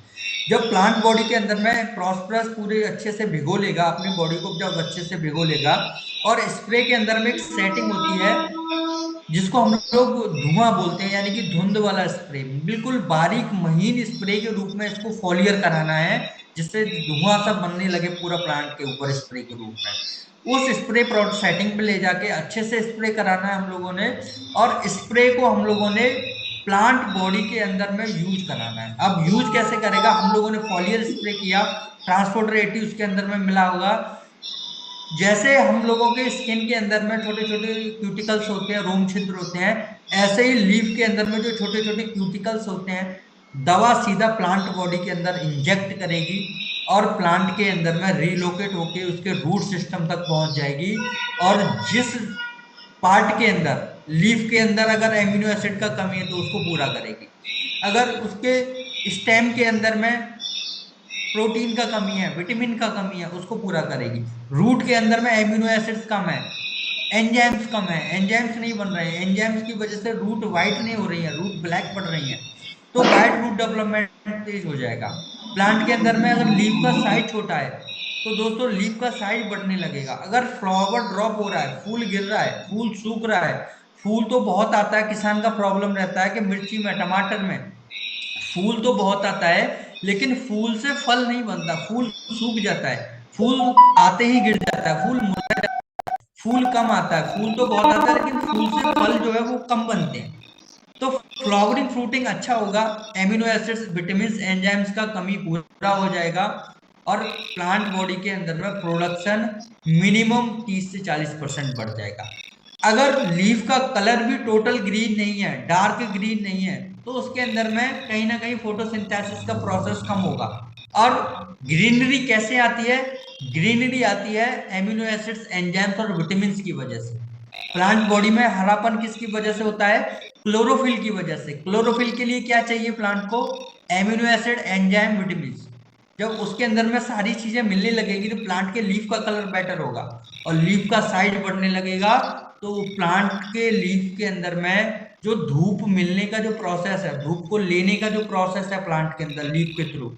जब प्लांट बॉडी के अंदर में प्रॉस्परस पूरे अच्छे से भिगो लेगा, अपनी बॉडी को जब अच्छे से भिगो लेगा, और स्प्रे के अंदर में एक सेटिंग होती है जिसको हम लोग धुआं बोलते हैं, यानी कि धुंध वाला स्प्रे, बिल्कुल बारीक महीन स्प्रे के रूप में इसको फॉलियर कराना है, जिससे धुआं सा बनने लगे पूरा प्लांट के ऊपर स्प्रे के रूप में। उस स्प्रे सेटिंग पे ले जाके अच्छे से स्प्रे कराना है हम लोगों ने। और स्प्रे को हम लोगों ने प्लांट बॉडी के अंदर में यूज कराना है। अब यूज कैसे करेगा, हम लोगों ने फॉलियर स्प्रे किया, ट्रांसपोर्टर 80 उसके अंदर में मिला होगा। जैसे हम लोगों के स्किन के अंदर में छोटे छोटे क्यूटिकल्स होते हैं, रोम छिद्र होते हैं, ऐसे ही लीफ के अंदर में जो छोटे छोटे क्यूटिकल्स होते हैं, दवा सीधा प्लांट बॉडी के अंदर इंजेक्ट करेगी और प्लांट के अंदर में रीलोकेट होके उसके रूट सिस्टम तक पहुंच जाएगी। और जिस पार्ट के अंदर, लीफ के अंदर अगर एमिनो एसिड का कमी है तो उसको पूरा करेगी। अगर उसके स्टेम के अंदर में प्रोटीन का कमी है, विटामिन का कमी है, उसको पूरा करेगी। रूट के अंदर में एमिनो एसिड्स कम है, एंजाइम्स कम है, एंजाइम्स नहीं बन रहे हैं, एंजाइम्स की वजह से रूट वाइट नहीं हो रही है, रूट ब्लैक पड़ रही है, तो वाइट रूट डेवलपमेंट तेज हो जाएगा। प्लांट के अंदर में अगर लीफ का साइज छोटा है तो दोस्तों लीफ का साइज बढ़ने लगेगा। अगर फ्लावर ड्रॉप हो रहा है, फूल गिर रहा है, फूल सूख रहा है, फूल तो बहुत आता है, किसान का प्रॉब्लम रहता है कि मिर्ची में, टमाटर में फूल तो बहुत आता है, लेकिन फूल से फल नहीं बनता, फूल सूख जाता है, फूल आते ही गिर जाता है, फूल फूल कम आता है, फूल तो बहुत आता है लेकिन फूल से फल जो है वो कम बनते हैं। तो फ्लावरिंग फ्रूटिंग अच्छा होगा, एमिनो एसिड्स, विटामिन, एंजाइम्स का कमी पूरा हो जाएगा, और प्लांट बॉडी के अंदर में प्रोडक्शन मिनिमम 30 से 40% बढ़ जाएगा। अगर लीफ का कलर भी टोटल ग्रीन नहीं है, डार्क ग्रीन नहीं है, तो उसके अंदर में कहीं ना कहीं फोटोसिंथेसिस का प्रोसेस कम होगा। और ग्रीनरी कैसे आती है, ग्रीनरी आती है एमिनो एसिड्स, एंजाइम्स और विटामिन की वजह से। प्लांट बॉडी में हरापन किसकी वजह से होता है, क्लोरोफिल की वजह से। क्लोरोफिल के लिए क्या चाहिए प्लांट को, एमिनो एसिड, एंजाइम, विटामिन। जब उसके अंदर में सारी चीजें मिलने लगेगी तो प्लांट के लीफ का कलर बेटर होगा और लीफ का साइज बढ़ने लगेगा। तो प्लांट के लीफ के अंदर में जो धूप मिलने का जो प्रोसेस है, धूप को लेने का जो प्रोसेस है प्लांट के अंदर लीफ के थ्रू,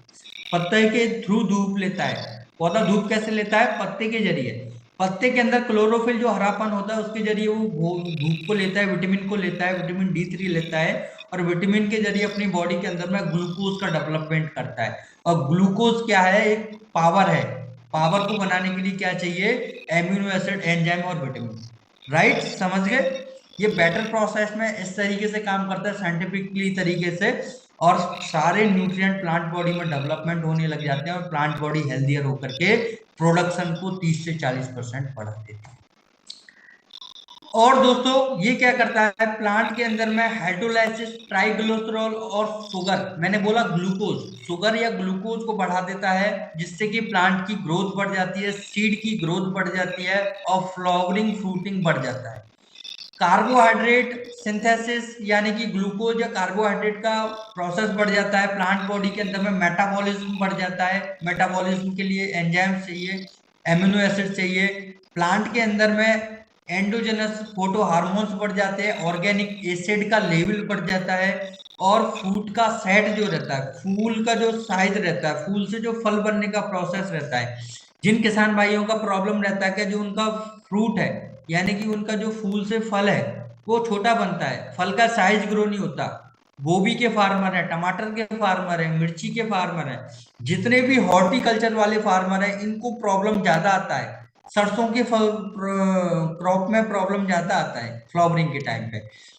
पत्ते के थ्रू धूप लेता है। पौधा धूप कैसे लेता है, पत्ते के जरिए। पत्ते के अंदर क्लोरोफिल जो हरापन होता है उसके जरिए वो धूप को लेता है, विटामिन को लेता है, विटामिन D3 लेता है, और विटामिन के जरिए अपनी बॉडी के अंदर में ग्लूकोज का डेवलपमेंट करता है। और ग्लूकोज क्या है, एक पावर है। पावर को बनाने के लिए क्या चाहिए, एमिनो एसिड, एंजाइम और विटामिन। राइट, समझ गए। ये बेटर प्रोसेस में इस तरीके से काम करता है, साइंटिफिकली तरीके से, और सारे न्यूट्रिएंट प्लांट बॉडी में डेवलपमेंट होने लग जाते हैं और प्लांट बॉडी हेल्दियर होकर के प्रोडक्शन को 30 से 40% बढ़ा देता है। और दोस्तों ये क्या करता है, प्लांट के अंदर में हाइड्रोलाइसिस, ट्राइग्लिसरॉल और शुगर, मैंने बोला ग्लूकोज, शुगर या ग्लूकोज को बढ़ा देता है, जिससे कि प्लांट की ग्रोथ बढ़ जाती है, सीड की ग्रोथ बढ़ जाती है और फ्लावरिंग फ्रूटिंग बढ़ जाता है। कार्बोहाइड्रेट सिंथेसिस, यानी कि ग्लूकोज या कार्बोहाइड्रेट का प्रोसेस बढ़ जाता है, प्लांट बॉडी के अंदर में मेटाबॉलिज्म बढ़ जाता है। मेटाबॉलिज्म के लिए एंजाइम्स चाहिए, एमिनो एसिड चाहिए। प्लांट के अंदर में एंडोजेनस फोटो हार्मोन्स बढ़ जाते हैं, ऑर्गेनिक एसिड का लेवल बढ़ जाता है, और फ्रूट का सेट जो रहता है, फूल का जो साइज रहता है, फूल से जो फल बनने का प्रोसेस रहता है। जिन किसान भाइयों का प्रॉब्लम रहता है कि जो उनका फ्रूट है, यानी कि उनका जो फूल से फल है वो छोटा बनता है, फल का साइज ग्रो नहीं होता, गोभी के फार्मर है, टमाटर के फार्मर है, मिर्ची के फार्मर है, जितने भी हॉर्टिकल्चर वाले फार्मर है, इनको प्रॉब्लम ज्यादा आता है। सरसों के क्रॉप में प्रॉब्लम ज्यादा आता है फ्लावरिंग के टाइम पे।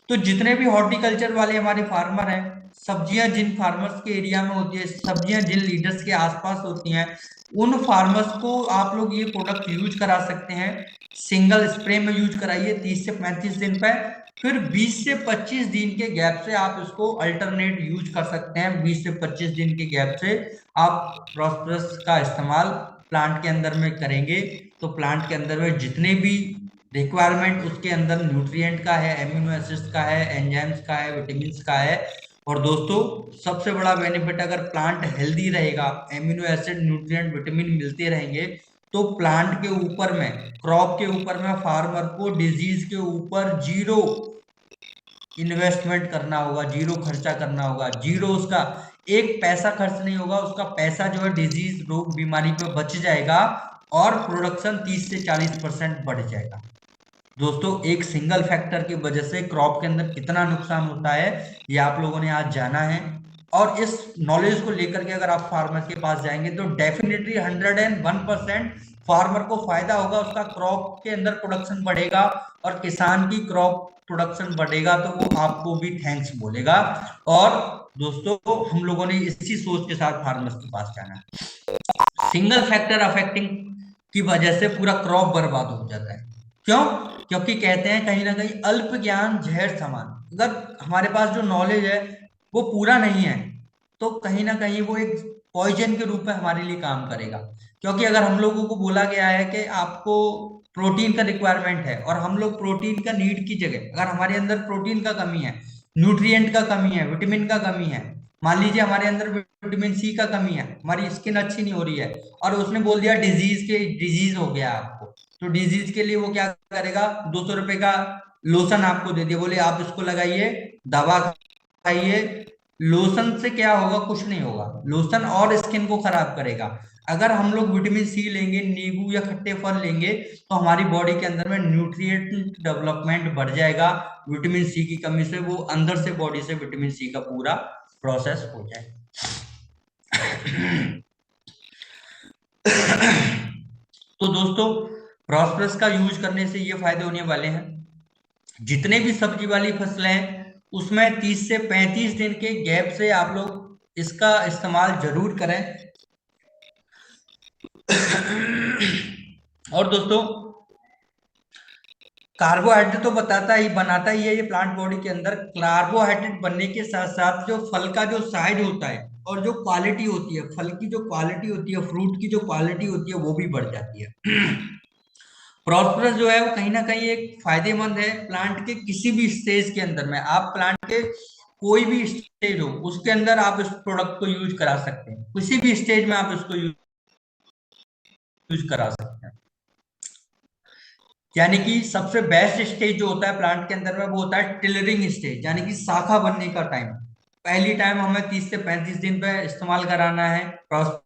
तो जितने भी हॉर्टिकल्चर वाले हमारे फार्मर हैं, सब्जियां जिन फार्मर्स के एरिया में होती है, सब्जियां जिन लीडर्स के आसपास होती हैं, उन फार्मर्स को आप लोग ये प्रोडक्ट यूज करा सकते हैं। सिंगल स्प्रे में यूज कराइए 30 से 35 दिन पे, फिर 20 से 25 दिन के गैप से आप इसको अल्टरनेट यूज कर सकते हैं। 20 से 25 दिन के गैप से आप प्रॉस्परस का इस्तेमाल प्लांट के अंदर में करेंगे, तो प्लांट के अंदर में जितने भी रिक्वायरमेंट उसके अंदर न्यूट्रिएंट का है, एमिनो एसिड्स का है, एंजाइम्स का है, विटामिन्स का है। और दोस्तों, सबसे बड़ा बेनिफिट, अगर प्लांट हेल्दी रहेगा, एमिनो एसिड, न्यूट्रिएंट, विटामिन मिलते रहेंगे, तो प्लांट के ऊपर में, क्रॉप के ऊपर में फार्मर को डिजीज के ऊपर जीरो इन्वेस्टमेंट करना होगा, जीरो खर्चा करना होगा, जीरो उसका एक पैसा खर्च नहीं होगा। उसका पैसा जो है डिजीज, रोग, बीमारी पे बच जाएगा और प्रोडक्शन 30 से 40% बढ़ जाएगा। दोस्तों, एक सिंगल फैक्टर की वजह से क्रॉप के अंदर कितना नुकसान होता है, ये आप लोगों ने आज जाना है। और इस नॉलेज को लेकर के अगर आप फार्मर के पास जाएंगे तो डेफिनेटली 101% फार्मर को फायदा होगा, उसका क्रॉप के अंदर प्रोडक्शन बढ़ेगा, और किसान की क्रॉप प्रोडक्शन बढ़ेगा तो वो आपको भी थैंक्स बोलेगा। और दोस्तों, हम लोगों ने इसी सोच के साथ फार्मर्स के पास जाना है। सिंगल फैक्टर अफेक्टिंग की वजह से पूरा क्रॉप बर्बाद हो जाता है। क्यों? क्योंकि कहते हैं कहीं ना कहीं अल्प ज्ञान जहर समान। अगर हमारे पास जो नॉलेज है वो पूरा नहीं है, तो कहीं ना कहीं वो एक पॉइजन के रूप में हमारे लिए काम करेगा। क्योंकि अगर हम लोगों को बोला गया है कि आपको प्रोटीन का रिक्वायरमेंट है, और हम लोग प्रोटीन का नीड की जगह, अगर हमारे अंदर प्रोटीन का कमी है, न्यूट्रिएंट का कमी है, विटामिन का कमी है, मान लीजिए हमारे अंदर विटामिन सी का कमी है, हमारी स्किन अच्छी नहीं हो रही है, और उसने बोल दिया डिजीज हो गया आपको, तो डिजीज के लिए वो क्या करेगा, 200 रुपए का लोशन आपको दे दिया, बोले आप इसको लगाइए, दवा खाइए। लोशन से क्या होगा? कुछ नहीं होगा, लोशन और स्किन को खराब करेगा। अगर हम लोग विटामिन सी लेंगे, नींबू या खट्टे फल लेंगे, तो हमारी बॉडी के अंदर में न्यूट्रिएंट डेवलपमेंट बढ़ जाएगा। विटामिन सी की कमी से वो अंदर से बॉडी से विटामिन सी का पूरा प्रोसेस हो जाए। तो दोस्तों, प्रॉस्परस का यूज करने से ये फायदे होने वाले हैं, जितने भी सब्जी वाली फसलें हैं उसमें 30 से 35 दिन के गैप से आप लोग इसका इस्तेमाल जरूर करें। और दोस्तों, कार्बोहाइड्रेट तो बताता ही बनाता ही है ये प्लांट बॉडी के अंदर। कार्बोहाइड्रेट बनने के साथ साथ जो फल का जो साइज होता है और जो क्वालिटी होती है, फल की जो क्वालिटी होती है, फ्रूट की जो क्वालिटी होती है, वो भी बढ़ जाती है। प्रॉस्परस जो है वो कहीं ना कहीं एक फायदेमंद है प्लांट के किसी भी स्टेज के अंदर में। आप प्लांट के कोई भी स्टेज हो उसके अंदर आप इस प्रोडक्ट को यूज करा सकते हैं, किसी भी स्टेज में आप इसको यूज करा सकते हैं। यानी कि सबसे बेस्ट स्टेज जो होता है प्लांट के अंदर में वो होता है टिलरिंग स्टेज, यानी कि शाखा बनने का टाइम। पहली टाइम हमें 30 से 35 दिन पे इस्तेमाल कराना है प्रॉस्परस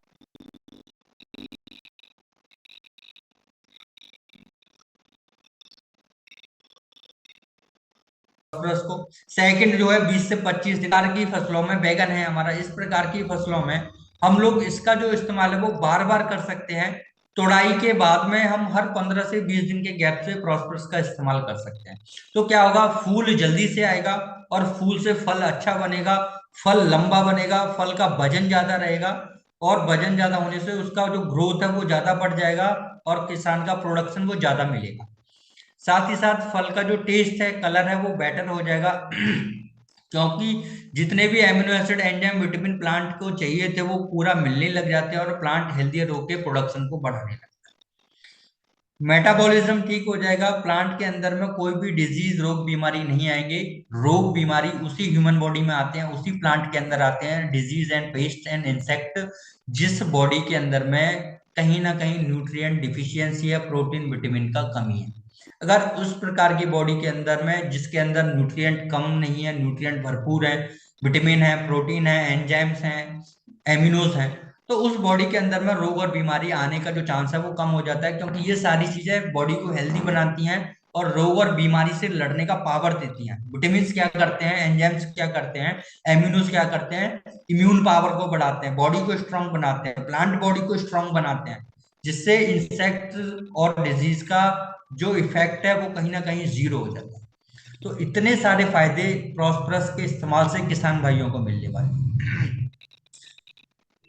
को। सेकंड जो है 20 से 25 दिन की फसलों में, बैगन है हमारा, इस प्रकार की फसलों में हम लोग इसका जो इस्तेमाल है वो बार बार कर सकते हैं। तोड़ाई के बाद में हम हर 15 से 20 दिन के गैप से प्रॉस्परस का इस्तेमाल कर सकते हैं। तो क्या होगा, फूल जल्दी से आएगा और फूल से फल अच्छा बनेगा, फल लंबा बनेगा, फल का वजन ज्यादा रहेगा, और वजन ज्यादा होने से उसका जो ग्रोथ है वो ज्यादा बढ़ जाएगा, और किसान का प्रोडक्शन वो ज्यादा मिलेगा। साथ ही साथ फल का जो टेस्ट है, कलर है, वो बेटर हो जाएगा। क्योंकि जितने भी amino acid, enzyme, vitamin plant को चाहिए थे वो पूरा मिलने लग जाते हैं, और प्लांट हेल्दियर होकर प्रोडक्शन को बढ़ाने लगता है। मेटाबॉलिज्म ठीक हो जाएगा, प्लांट के अंदर में कोई भी डिजीज, रोग, बीमारी नहीं आएंगे। रोग बीमारी उसी ह्यूमन बॉडी में आते हैं, उसी प्लांट के अंदर आते हैं, disease and paste and insect जिस बॉडी के अंदर में कहीं ना कहीं न्यूट्रिएंट डिफिशियंसी है, प्रोटीन, विटामिन का कमी है। अगर उस प्रकार की बॉडी के अंदर में जिसके अंदर न्यूट्रिएंट कम नहीं है, न्यूट्रिएंट भरपूर है, विटामिन है, प्रोटीन है, एंजाइम्स हैं, एमिनोज हैं, तो उस बॉडी के अंदर में रोग और बीमारी आने का जो चांस है वो कम हो जाता है, क्योंकि ये सारी चीजें बॉडी को हेल्दी बनाती हैं और रोग और बीमारी से लड़ने का पावर देती हैं। विटामिन क्या करते हैं, एंजाइम्स क्या करते हैं, एम्यूनोस क्या करते हैं, इम्यून पावर को बढ़ाते हैं, बॉडी को स्ट्रांग बनाते हैं, प्लांट बॉडी को स्ट्रांग बनाते हैं, जिससे इंसेक्ट और डिजीज का जो इफेक्ट है वो कहीं ना कहीं जीरो हो जाता है। तो इतने सारे फायदे प्रॉस्परस के इस्तेमाल से किसान भाइयों को मिलने वाले।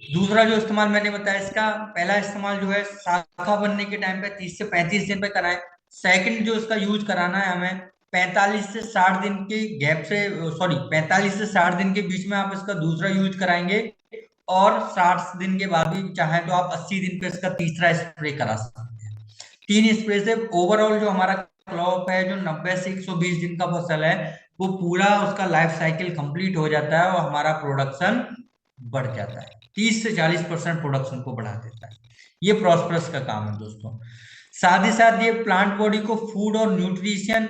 दूसरा जो इस्तेमाल मैंने बताया, इसका पहला इस्तेमाल जो है शाखा बनने के टाइम पे 30 से 35 दिन पे कराएं। सेकंड जो इसका यूज कराना है हमें 45 से 60 दिन के गैप से, सॉरी 45 से 60 दिन के बीच में आप इसका दूसरा यूज कराएंगे, और 60 दिन के बाद भी चाहें तो आप 80 दिन पे इसका तीसरा स्प्रे करा सकते हैं। 3 स्प्रे से ओवरऑल जो हमारा क्रॉप है, जो 90 से 120 दिन का फसल है, वो पूरा उसका लाइफ साइकिल कंप्लीट हो जाता है और हमारा प्रोडक्शन बढ़ जाता है, 30 से 40% प्रोडक्शन को बढ़ा देता है। ये प्रॉस्परस का काम है दोस्तों। साथ ही साथ ये प्लांट बॉडी को फूड और न्यूट्रिशन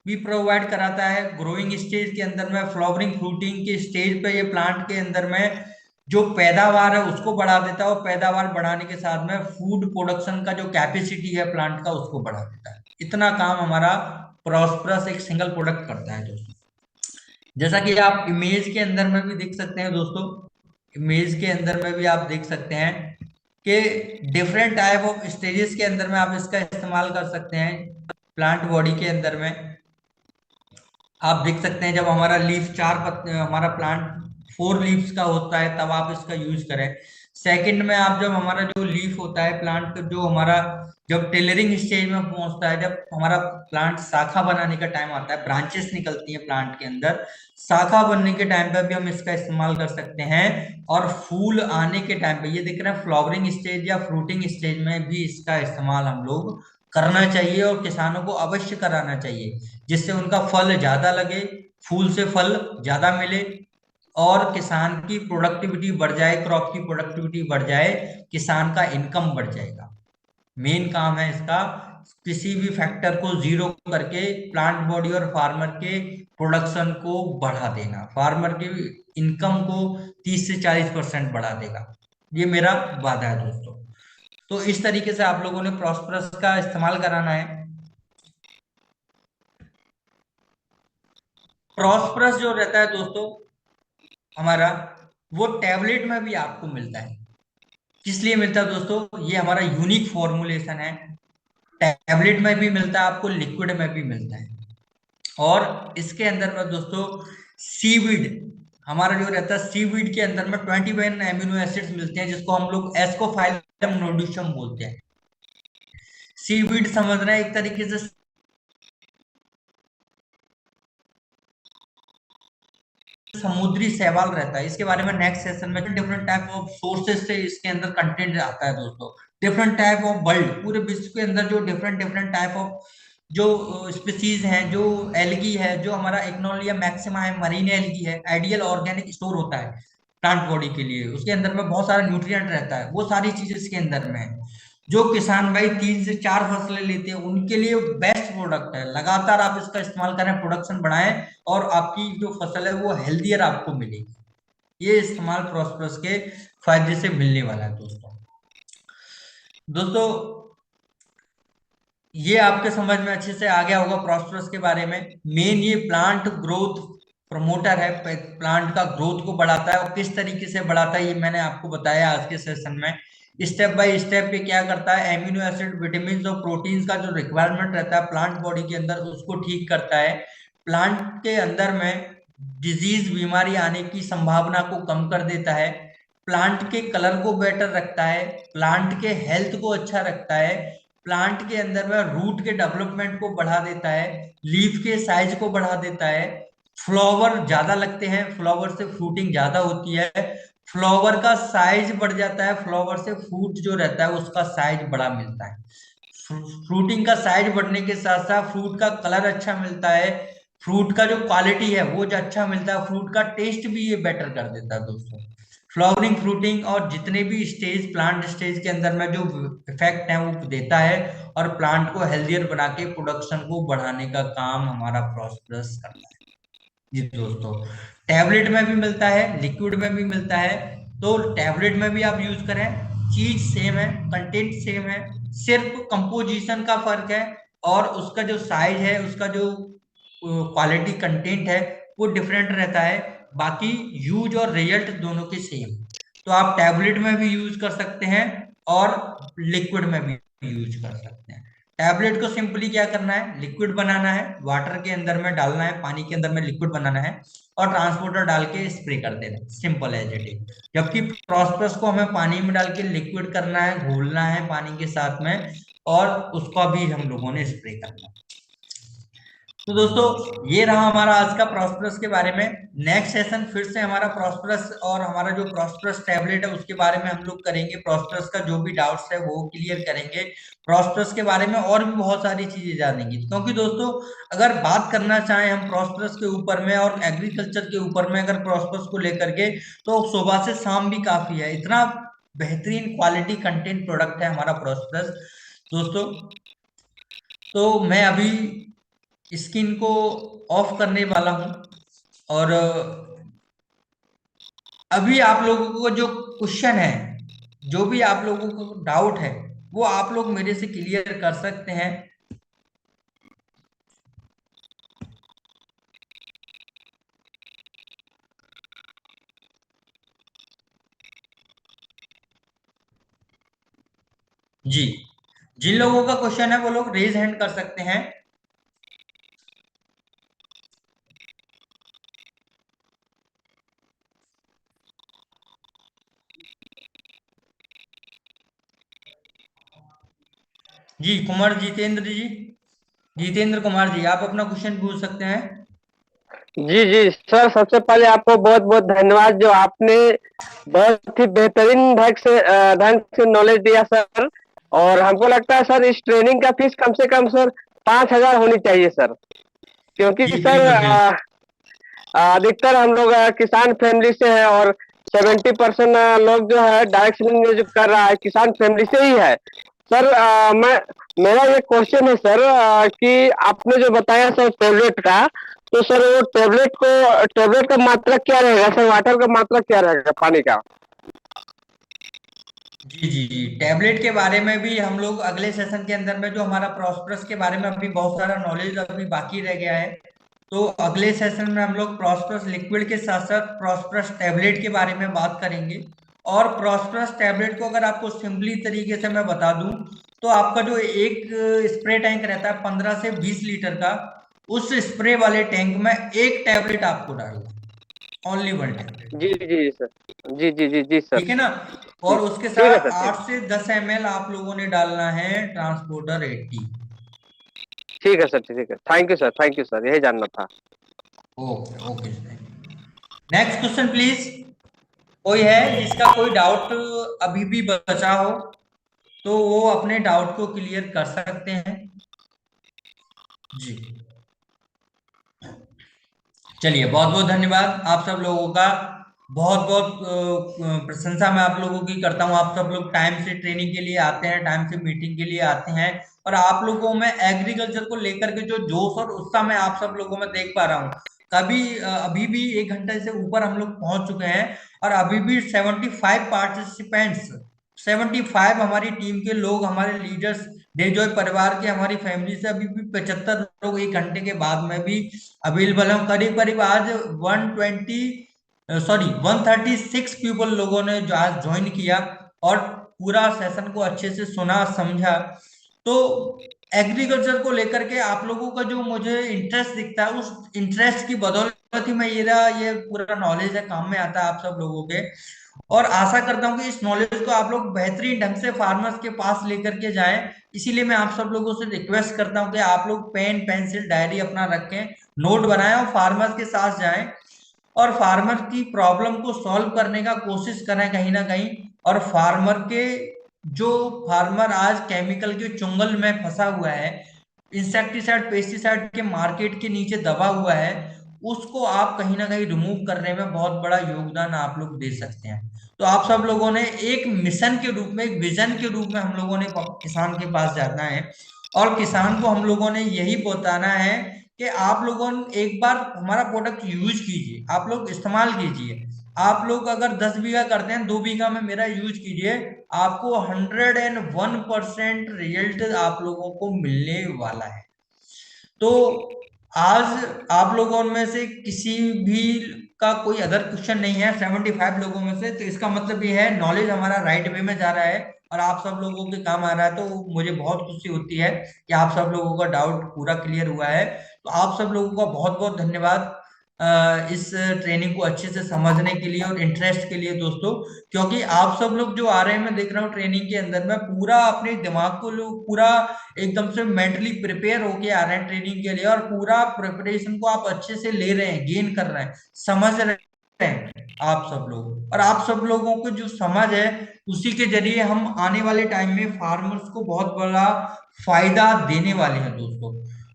भी प्रोवाइड कराता है। ग्रोइंग स्टेज के अंदर में, फ्लावरिंग फ्रूटिंग के स्टेज पे ये प्लांट के अंदर में जो पैदावार है उसको बढ़ा देता है, और पैदावार बढ़ाने के साथ में फूड प्रोडक्शन का जो कैपेसिटी है प्लांट का उसको बढ़ा देता है। इतना काम हमारा प्रॉस्परस एक सिंगल प्रोडक्ट करता है दोस्तों। जैसा कि आप इमेज के अंदर में भी देख सकते हैं दोस्तों, इमेज के अंदर में भी आप देख सकते हैं कि डिफरेंट टाइप ऑफ स्टेजेस के अंदर में आप इसका इस्तेमाल कर सकते हैं। प्लांट बॉडी के अंदर में आप देख सकते हैं जब हमारा लीफ चार पत्ते, हमारा प्लांट 4 लीव्स का होता है तब आप इसका यूज करें। सेकंड में आप जब हमारा जो लीफ होता है प्लांट, जो हमारा जब टेलरिंग स्टेज में पहुंचता है, जब हमारा प्लांट शाखा बनाने का टाइम आता है, ब्रांचेस निकलती हैं प्लांट के अंदर, शाखा बनने के टाइम पे भी हम इसका इस्तेमाल कर सकते हैं। और फूल आने के टाइम पे, ये देख रहे हैं फ्लावरिंग स्टेज या फ्रूटिंग स्टेज में भी इसका इस्तेमाल हम लोग करना चाहिए, और किसानों को अवश्य कराना चाहिए, जिससे उनका फल ज्यादा लगे, फूल से फल ज्यादा मिले, और किसान की प्रोडक्टिविटी बढ़ जाए, क्रॉप की प्रोडक्टिविटी बढ़ जाए, किसान का इनकम बढ़ जाएगा। मेन काम है इसका किसी भी फैक्टर को जीरो करके प्लांट बॉडी और फार्मर के प्रोडक्शन को बढ़ा देना, फार्मर की इनकम को 30 से 40% बढ़ा देगा। ये मेरा वादा है दोस्तों। तो इस तरीके से आप लोगों ने प्रॉस्परस का इस्तेमाल कराना है। प्रॉस्परस जो रहता है दोस्तों हमारा, वो टैबलेट में भी आपको मिलता है। किस लिए मिलता है दोस्तों, ये हमारा यूनिक फॉर्मुलेशन है। टैबलेट में भी मिलता है आपको, लिक्विड में भी मिलता है। और इसके अंदर में दोस्तों सीवीड, हमारा जो रहता है सीवीड के अंदर में 21 एमिनो एसिड्स मिलते हैं, जिसको हम लोग एस्कोफाइलम नोडुसम बोलते हैं। सीवीड समझना है एक तरीके से समुद्री शैवाल रहता है। इसके बारे में नेक्स्ट सेशन में डिफरेंट टाइप ऑफ सोर्सेज से इसके अंदर कंटेंट आता है दोस्तों। डिफरेंट टाइप ऑफ वर्ल्ड, पूरे विश्व के अंदर जो डिफरेंट डिफरेंट टाइप ऑफ जो स्पीसीज हैं, जो एल्गी है, जो हमारा इग्नोलिया मैक्सिमा है, मरीन एल्गी है, आइडियल ऑर्गेनिक स्टोर होता है प्लांट बॉडी के लिए, उसके अंदर में बहुत सारा न्यूट्रिएंट रहता है, वो सारी चीजें इसके अंदर में है। जो किसान भाई 3 से 4 फसलें लेते हैं उनके लिए बेस्ट प्रोडक्ट है। लगातार आप इसका इस्तेमाल करें, प्रोडक्शन बढ़ाएं, और आपकी जो फसल है वो हेल्दियर आपको मिलेगी। ये इस्तेमाल प्रॉस्परस के फायदे से मिलने वाला है दोस्तों। दोस्तों ये आपके समझ में अच्छे से आ गया होगा प्रॉस्परस के बारे में। मेन ये प्लांट ग्रोथ प्रमोटर है, प्लांट का ग्रोथ को बढ़ाता है, और किस तरीके से बढ़ाता है ये मैंने आपको बताया आज के सेशन में। स्टेप बाय स्टेप पे क्या करता है, एमिनो एसिड, विटामिन और प्रोटीन्स का जो रिक्वायरमेंट रहता है प्लांट बॉडी के अंदर उसको ठीक करता है। प्लांट के अंदर में डिजीज, बीमारी आने की संभावना को कम कर देता है। प्लांट के कलर को बेटर रखता है, प्लांट के हेल्थ को अच्छा रखता है, प्लांट के अंदर में रूट के डेवलपमेंट को बढ़ा देता है, लीफ के साइज को बढ़ा देता है, फ्लावर ज्यादा लगते हैं, फ्लावर से फ्रूटिंग ज्यादा होती है, फ्लावर का साइज बढ़ जाता है, फ्लावर से फ्रूट जो रहता है उसका साइज बड़ा मिलता है। फ्रूटिंग का साइज बढ़ने के साथ साथ फ्रूट का कलर अच्छा मिलता है, फ्रूट का जो क्वालिटी है वो जो अच्छा मिलता है, फ्रूट का टेस्ट भी ये बेटर कर देता है दोस्तों। फ्लावरिंग, फ्रूटिंग और जितने भी स्टेज, प्लांट स्टेज के अंदर में जो इफेक्ट है वो देता है, और प्लांट को हेल्दियर बना के प्रोडक्शन को बढ़ाने का काम हमारा प्रॉस्परस करता है। जी दोस्तों, टैबलेट में भी मिलता है, लिक्विड में भी मिलता है। तो टैबलेट में भी आप यूज करें, चीज सेम है, कंटेंट सेम है, सिर्फ कंपोजिशन का फर्क है। और उसका जो साइज है, उसका जो क्वालिटी कंटेंट है वो डिफरेंट रहता है। बाकी यूज और रिजल्ट दोनों के सेम। तो आप टैबलेट में भी यूज कर सकते हैं और लिक्विड में भी यूज कर सकते हैं। टैबलेट को सिंपली क्या करना है, लिक्विड बनाना है, वाटर के अंदर में डालना है, पानी के अंदर में लिक्विड बनाना है और ट्रांसपोर्टर डाल के स्प्रे कर देना, सिंपल एज इट इज। जबकि प्रॉस्पेरस को हमें पानी में डाल के लिक्विड करना है, घोलना है पानी के साथ में, और उसका भी हम लोगों ने स्प्रे करना है। तो दोस्तों ये रहा हमारा आज का प्रॉस्पेरस के बारे में। नेक्स्ट सेशन फिर से हमारा प्रॉस्पेरस और हमारा जो प्रॉस्पेरस टैबलेट है उसके बारे में हम लोग करेंगे। प्रॉस्पेरस का जो भी डाउट्स है वो क्लियर करेंगे, प्रॉस्पेरस के बारे में और भी बहुत सारी चीजें जानेंगे। क्योंकि दोस्तों अगर बात करना चाहें हम प्रॉस्पेरस के ऊपर में और एग्रीकल्चर के ऊपर में, अगर प्रॉस्पेरस को लेकर के, तो सुबह से शाम भी काफी है। इतना बेहतरीन क्वालिटी कंटेंट प्रोडक्ट है हमारा प्रॉस्पेरस दोस्तों। तो मैं अभी स्क्रीन को ऑफ करने वाला हूं और अभी आप लोगों को जो क्वेश्चन है, जो भी आप लोगों को डाउट है, वो आप लोग मेरे से क्लियर कर सकते हैं। जी, जिन लोगों का क्वेश्चन है वो लोग रेज हैंड कर सकते हैं। जी कुमार जितेंद्र जी, जितेंद्र कुमार जी, आप अपना क्वेश्चन पूछ सकते हैं। जी जी सर, सबसे पहले आपको बहुत बहुत धन्यवाद जो आपने बहुत ही बेहतरीन ढंग से नॉलेज दिया सर। और हमको लगता है सर इस ट्रेनिंग का फीस कम से कम सर 5,000 होनी चाहिए सर, क्योंकि जी सर बिल्कुल बिल्कुल। अधिकतर हम लोग किसान फैमिली से है और 70% लोग जो है डायरेक्ट सेलिंग जो कर रहा है किसान फैमिली से ही है सर। मैं मेरा ये क्वेश्चन है सर कि आपने जो बताया सर टेबलेट का, तो सर वो टेबलेट का मात्रा क्या रहेगा सर, वाटर का मात्रा क्या रहेगा पानी का? जी जी जी, टैबलेट के बारे में भी हम लोग अगले सेशन के अंदर में, जो हमारा प्रॉस्पेरस के बारे में अभी बहुत सारा नॉलेज अभी बाकी रह गया है, तो अगले सेशन में हम लोग प्रॉस्पेरस लिक्विड के साथ साथ प्रॉस्पेरस टैबलेट के बारे में बात करेंगे। और प्रॉस्पेरस टैबलेट को अगर आपको सिंपली तरीके से मैं बता दूं, तो आपका जो एक स्प्रे टैंक रहता है 15 से 20 लीटर का, उस स्प्रे वाले टैंक में एक टैबलेट आपको डालना, ओनली वन टैबलेट। जी जी सर, जी जी जी जी सर। ठीक है ना। जी और उसके ठीक है साथ सर, ठीक 8 से 10 ml आप लोगों ने डालना है ट्रांसपोर्टर 80। ठीक है सर, ठीक है। Thank you sir, thank you sir, यही जानना था। Okay okay. Next question please. कोई है जिसका कोई डाउट अभी भी बचा हो तो वो अपने डाउट को क्लियर कर सकते हैं। जी चलिए, बहुत बहुत धन्यवाद आप सब लोगों का। बहुत बहुत प्रशंसा मैं आप लोगों की करता हूँ। आप सब लोग टाइम से ट्रेनिंग के लिए आते हैं, टाइम से मीटिंग के लिए आते हैं, और आप लोगों में एग्रीकल्चर को लेकर के जो जोश और उत्साह मैं आप सब लोगों में देख पा रहा हूँ। अभी भी 1 घंटे से ऊपर हम लोग पहुंच चुके हैं और अभी भी 75 पार्टिसिपेंट्स, 75 हमारी टीम के लोग, हमारे लीडर्स, डेजॉय परिवार के, हमारी फैमिली से अभी भी 75 लोग 1 घंटे के बाद में भी अवेलेबल है। करीब करीब आज 136 पीपल लोगों ने जो आज ज्वाइन किया और पूरा सेशन को अच्छे से सुना समझा। तो एग्रीकल्चर को लेकर के आप लोगों का जो मुझे इंटरेस्ट दिखता है, उस इंटरेस्ट की बदौलत ही मैं ये पूरा नॉलेज है काम में आता है आप सब लोगों के। और आशा करता हूं कि इस नॉलेज को आप लोग बेहतरीन ढंग से फार्मर्स के पास लेकर के जाएं। इसीलिए मैं आप सब लोगों से रिक्वेस्ट करता हूं कि आप लोग पेन पेंसिल डायरी अपना रखें, नोट बनाएं और फार्मर्स के साथ जाएं और फार्मर की प्रॉब्लम को सॉल्व करने का कोशिश करें कहीं ना कहीं। और फार्मर आज केमिकल के चुंगल में फंसा हुआ है, इंसेक्टिसाइड पेस्टिसाइड के मार्केट के नीचे दबा हुआ है, उसको आप कहीं ना कहीं रिमूव करने में बहुत बड़ा योगदान आप लोग दे सकते हैं। तो आप सब लोगों ने एक मिशन के रूप में, एक विजन के रूप में हम लोगों ने किसान के पास जाना है और किसान को हम लोगों ने यही बताना है कि आप लोगों ने एक बार हमारा प्रोडक्ट यूज कीजिए, आप लोग इस्तेमाल कीजिए। आप लोग अगर 10 बीघा करते हैं, 2 बीघा में मेरा यूज कीजिए, आपको 101% रिजल्ट आप लोगों को मिलने वाला है। तो आज आप लोगों में से किसी भी का कोई अदर क्वेश्चन नहीं है 75 लोगों में से, तो इसका मतलब ये है नॉलेज हमारा राइट वे में जा रहा है और आप सब लोगों के काम आ रहा है। तो मुझे बहुत खुशी होती है कि आप सब लोगों का डाउट पूरा क्लियर हुआ है। तो आप सब लोगों का बहुत बहुत धन्यवाद इस ट्रेनिंग को अच्छे से समझने के लिए और इंटरेस्ट के लिए दोस्तों। क्योंकि आप सब लोग जो आ रहे हैं, मैं देख रहा हूँ ट्रेनिंग के अंदर में पूरा अपने दिमाग को लोग पूरा एकदम से मेंटली प्रिपेयर होके आ रहे हैं ट्रेनिंग के लिए, और पूरा प्रिपरेशन को आप अच्छे से ले रहे हैं, गेन कर रहे हैं, समझ रहे हैं आप सब लोग। और आप सब लोगों को जो समझ है, उसी के जरिए हम आने वाले टाइम में फार्मर्स को बहुत बड़ा फायदा देने वाले हैं दोस्तों।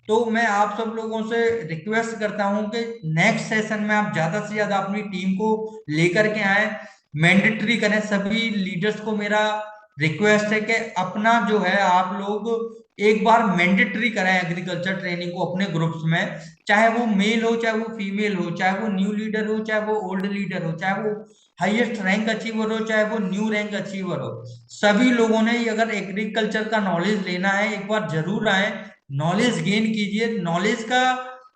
तो मैं आप सब लोगों से रिक्वेस्ट करता हूं कि नेक्स्ट सेशन में आप ज्यादा से ज्यादा अपनी टीम को लेकर के आए, मैंडेटरी करें। सभी लीडर्स को मेरा रिक्वेस्ट है कि अपना जो है आप लोग एक बार मैंडेटरी कराएं एग्रीकल्चर ट्रेनिंग को अपने ग्रुप्स में, चाहे वो मेल हो चाहे वो फीमेल हो, चाहे वो न्यू लीडर हो चाहे वो ओल्ड लीडर हो, चाहे वो हाईएस्ट रैंक अचीवर हो चाहे वो न्यू रैंक अचीवर हो। सभी लोगों ने अगर एग्रीकल्चर का नॉलेज लेना है, एक बार जरूर आए, नॉलेज गेन कीजिए। नॉलेज का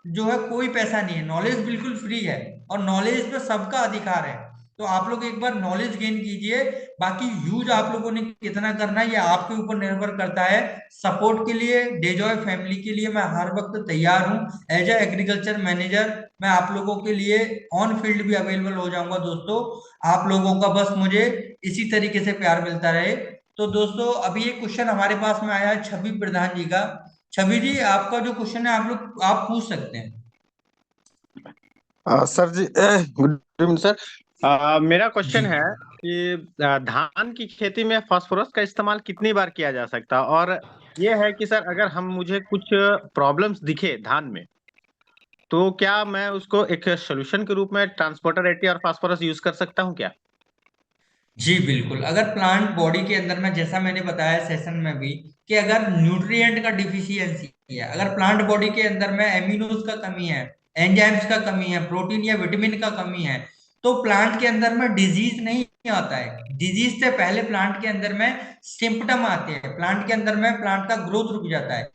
जो है कोई पैसा नहीं है, नॉलेज बिल्कुल फ्री है और नॉलेज पे सबका अधिकार है। तो आप लोग एक बार नॉलेज गेन कीजिए। बाकी यूज आप लोगों ने कितना करना है ये आपके ऊपर निर्भर करता है। सपोर्ट के लिए डेजॉय फैमिली के लिए मैं हर वक्त तैयार हूं। एज ए एग्रीकल्चर मैनेजर मैं आप लोगों के लिए ऑन फील्ड भी अवेलेबल हो जाऊंगा दोस्तों। आप लोगों का बस मुझे इसी तरीके से प्यार मिलता रहे। तो दोस्तों अभी एक क्वेश्चन हमारे पास में आया है छवि प्रधान जी का। छवि जी, आपका जो क्वेश्चन है आप पूछ सकते हैं। सर जी, गुड इवनिंग सर। मेरा जी क्वेश्चन है कि धान की खेती में फास्फोरस का इस्तेमाल कितनी बार किया जा सकता है, और ये है कि सर अगर हम मुझे कुछ प्रॉब्लम्स दिखे धान में, तो क्या मैं उसको एक सोल्यूशन के रूप में ट्रांसपोर्टर 80 और फास्फोरस यूज कर सकता हूँ क्या? जी बिल्कुल। अगर प्लांट बॉडी के अंदर में, जैसा मैंने बताया सेशन में भी, कि अगर न्यूट्रिएंट का डिफिशियंसी है, अगर प्लांट बॉडी के अंदर में एमिनोज का कमी है, एंजाइम्स का कमी है, प्रोटीन या विटामिन का कमी है, तो प्लांट के अंदर में डिजीज नहीं आता है। डिजीज से पहले प्लांट के अंदर में सिम्पटम आते हैं। प्लांट के अंदर में प्लांट का ग्रोथ रुक जाता है,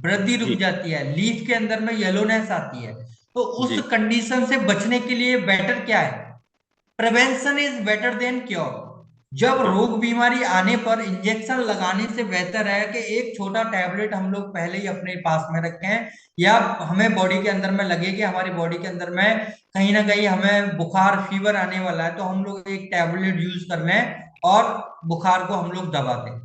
वृद्धि रुक जी जाती है, लीफ के अंदर में येलोनेस आती है। तो उस जी कंडीशन से बचने के लिए बेटर क्या है? Prevention is better than cure. जब रोग बीमारी आने पर इंजेक्शन लगाने से बेहतर है कि एक छोटा टैबलेट हम लोग पहले ही अपने पास में रखें, या हमें बॉडी के अंदर में लगे कि हमारी बॉडी के अंदर में कहीं ना कहीं हमें बुखार फीवर आने वाला है, तो हम लोग एक टैबलेट यूज कर लें और बुखार को हम लोग दबा दें।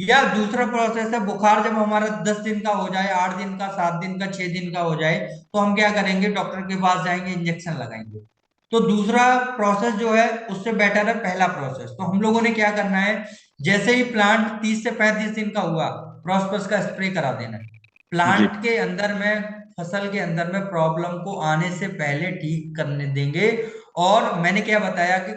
या दूसरा प्रोसेस है, बुखार जब हमारा 10 दिन का हो जाए, 8 दिन का, 7 दिन का, 6 दिन का हो जाए, तो हम क्या करेंगे? डॉक्टर के पास जाएंगे, इंजेक्शन लगाएंगे। तो दूसरा प्रोसेस जो है उससे बेटर है पहला प्रोसेस। तो हम लोगों ने क्या करना है, जैसे ही प्लांट 30 से 35 दिन का हुआ, प्रॉस्पस का स्प्रे करा देना है। जी प्लांट के अंदर में, फसल के अंदर में प्रॉब्लम को आने से पहले ठीक करने देंगे। और मैंने क्या बताया कि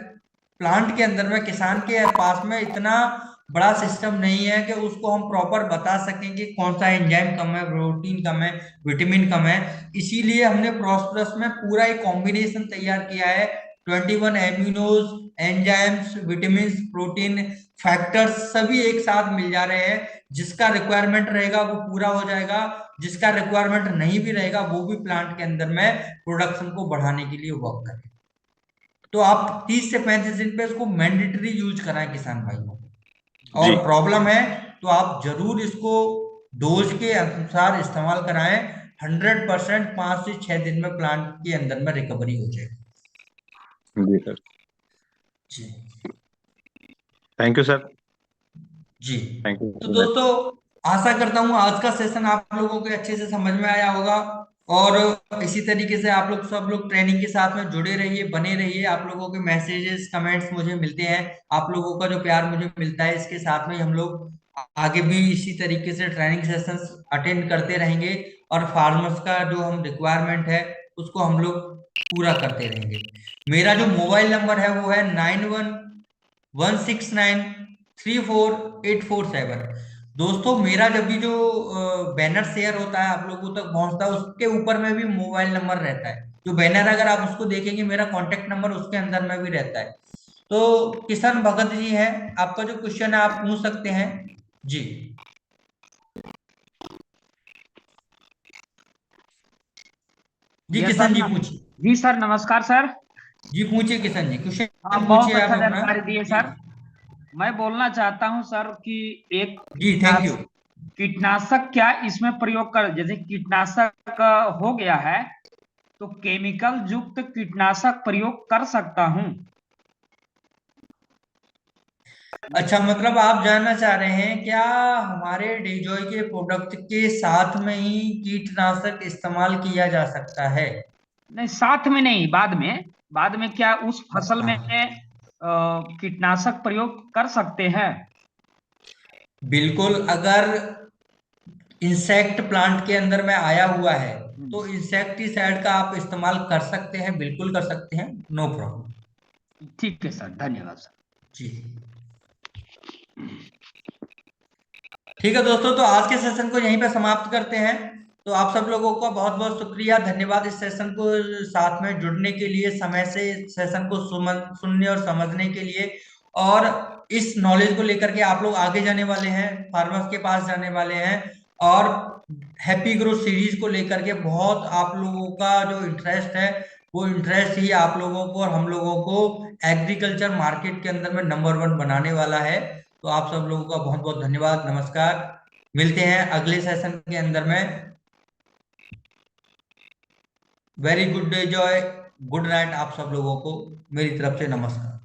प्लांट के अंदर में किसान के पास में इतना बड़ा सिस्टम नहीं है कि उसको हम प्रॉपर बता सकें कि कौन सा एंजाइम कम है, प्रोटीन कम है, विटामिन कम है। इसीलिए हमने प्रोस्परस में पूरा एक कॉम्बिनेशन तैयार किया है। 21 एम्यूनोज, एंजाइम्स, विटामिन, प्रोटीन, फैक्टर्स सभी एक साथ मिल जा रहे हैं। जिसका रिक्वायरमेंट रहेगा वो पूरा हो जाएगा, जिसका रिक्वायरमेंट नहीं भी रहेगा वो भी प्लांट के अंदर में प्रोडक्शन को बढ़ाने के लिए वर्क करें। तो आप 30 से 35 दिन पे इसको मैंडेटरी यूज कराएं किसान भाइयों। और जी प्रॉब्लम है तो आप जरूर इसको डोज के अनुसार इस्तेमाल कराएं। 100% 5 से 6 दिन में प्लांट के अंदर में रिकवरी हो जाएगी। जी सर, जी थैंक यू सर, जी। थैंक तो यू। दोस्तों आशा करता हूँ आज का सेशन आप लोगों को अच्छे से समझ में आया होगा। और इसी तरीके से आप लोग सब लोग ट्रेनिंग के साथ में जुड़े रहिए, बने रहिए। आप लोगों के मैसेजेस कमेंट्स मुझे मिलते हैं, आप लोगों का जो प्यार मुझे मिलता है, इसके साथ में हम लोग आगे भी इसी तरीके से ट्रेनिंग सेशंस अटेंड करते रहेंगे। और फार्मर्स का जो हम रिक्वायरमेंट है उसको हम लोग पूरा करते रहेंगे। मेरा जो मोबाइल नंबर है वो है 9116934847। दोस्तों मेरा जब भी जो बैनर शेयर होता है आप लोगों तक पहुंचता है, उसके ऊपर में भी मोबाइल नंबर रहता है। जो बैनर अगर आप उसको देखेंगे मेरा कॉन्टेक्ट नंबर उसके अंदर में भी रहता है। तो किशन भगत जी हैं, आपका जो क्वेश्चन है आप पूछ सकते हैं जी। जी किशन जी पूछिए। जी सर, नमस्कार सर। जी पूछिए किशन जी, क्वेश्चन बहुत पूछिए आप अच्छा अपना। जानकारी दिए सर। मैं बोलना चाहता हूं सर कि एक जी थैंक यू। कीटनाशक क्या इसमें प्रयोग कर, जैसे कीटनाशक हो गया है तो केमिकल युक्त कीटनाशक प्रयोग कर सकता हूं? अच्छा, मतलब आप जानना चाह रहे हैं क्या हमारे डेजॉय के प्रोडक्ट के साथ में ही कीटनाशक इस्तेमाल किया जा सकता है? नहीं, साथ में नहीं, बाद में क्या उस फसल अच्छा, में कीटनाशक प्रयोग कर सकते हैं? बिल्कुल। अगर इंसेक्ट प्लांट के अंदर में आया हुआ है तो इंसेक्टिसाइड का आप इस्तेमाल कर सकते हैं, बिल्कुल कर सकते हैं, नो प्रॉब्लम। ठीक है सर, धन्यवाद सर। जी ठीक है दोस्तों, तो आज के सेशन को यहीं पे समाप्त करते हैं। तो आप सब लोगों का बहुत बहुत शुक्रिया, धन्यवाद इस सेशन को साथ में जुड़ने के लिए, समय से सेशन को सुनने और समझने के लिए। और इस नॉलेज को लेकर के आप लोग आगे जाने वाले हैं, फार्मर्स के पास जाने वाले हैं। और हैप्पी ग्रोथ सीरीज को लेकर के बहुत आप लोगों का जो इंटरेस्ट है, वो इंटरेस्ट ही आप लोगों को और हम लोगों को एग्रीकल्चर मार्केट के अंदर में नंबर 1 बनाने वाला है। तो आप सब लोगों का बहुत बहुत धन्यवाद, नमस्कार। मिलते हैं अगले सेशन के अंदर में। Very good day Joy, good night आप सब लोगों को मेरी तरफ से, नमस्कार।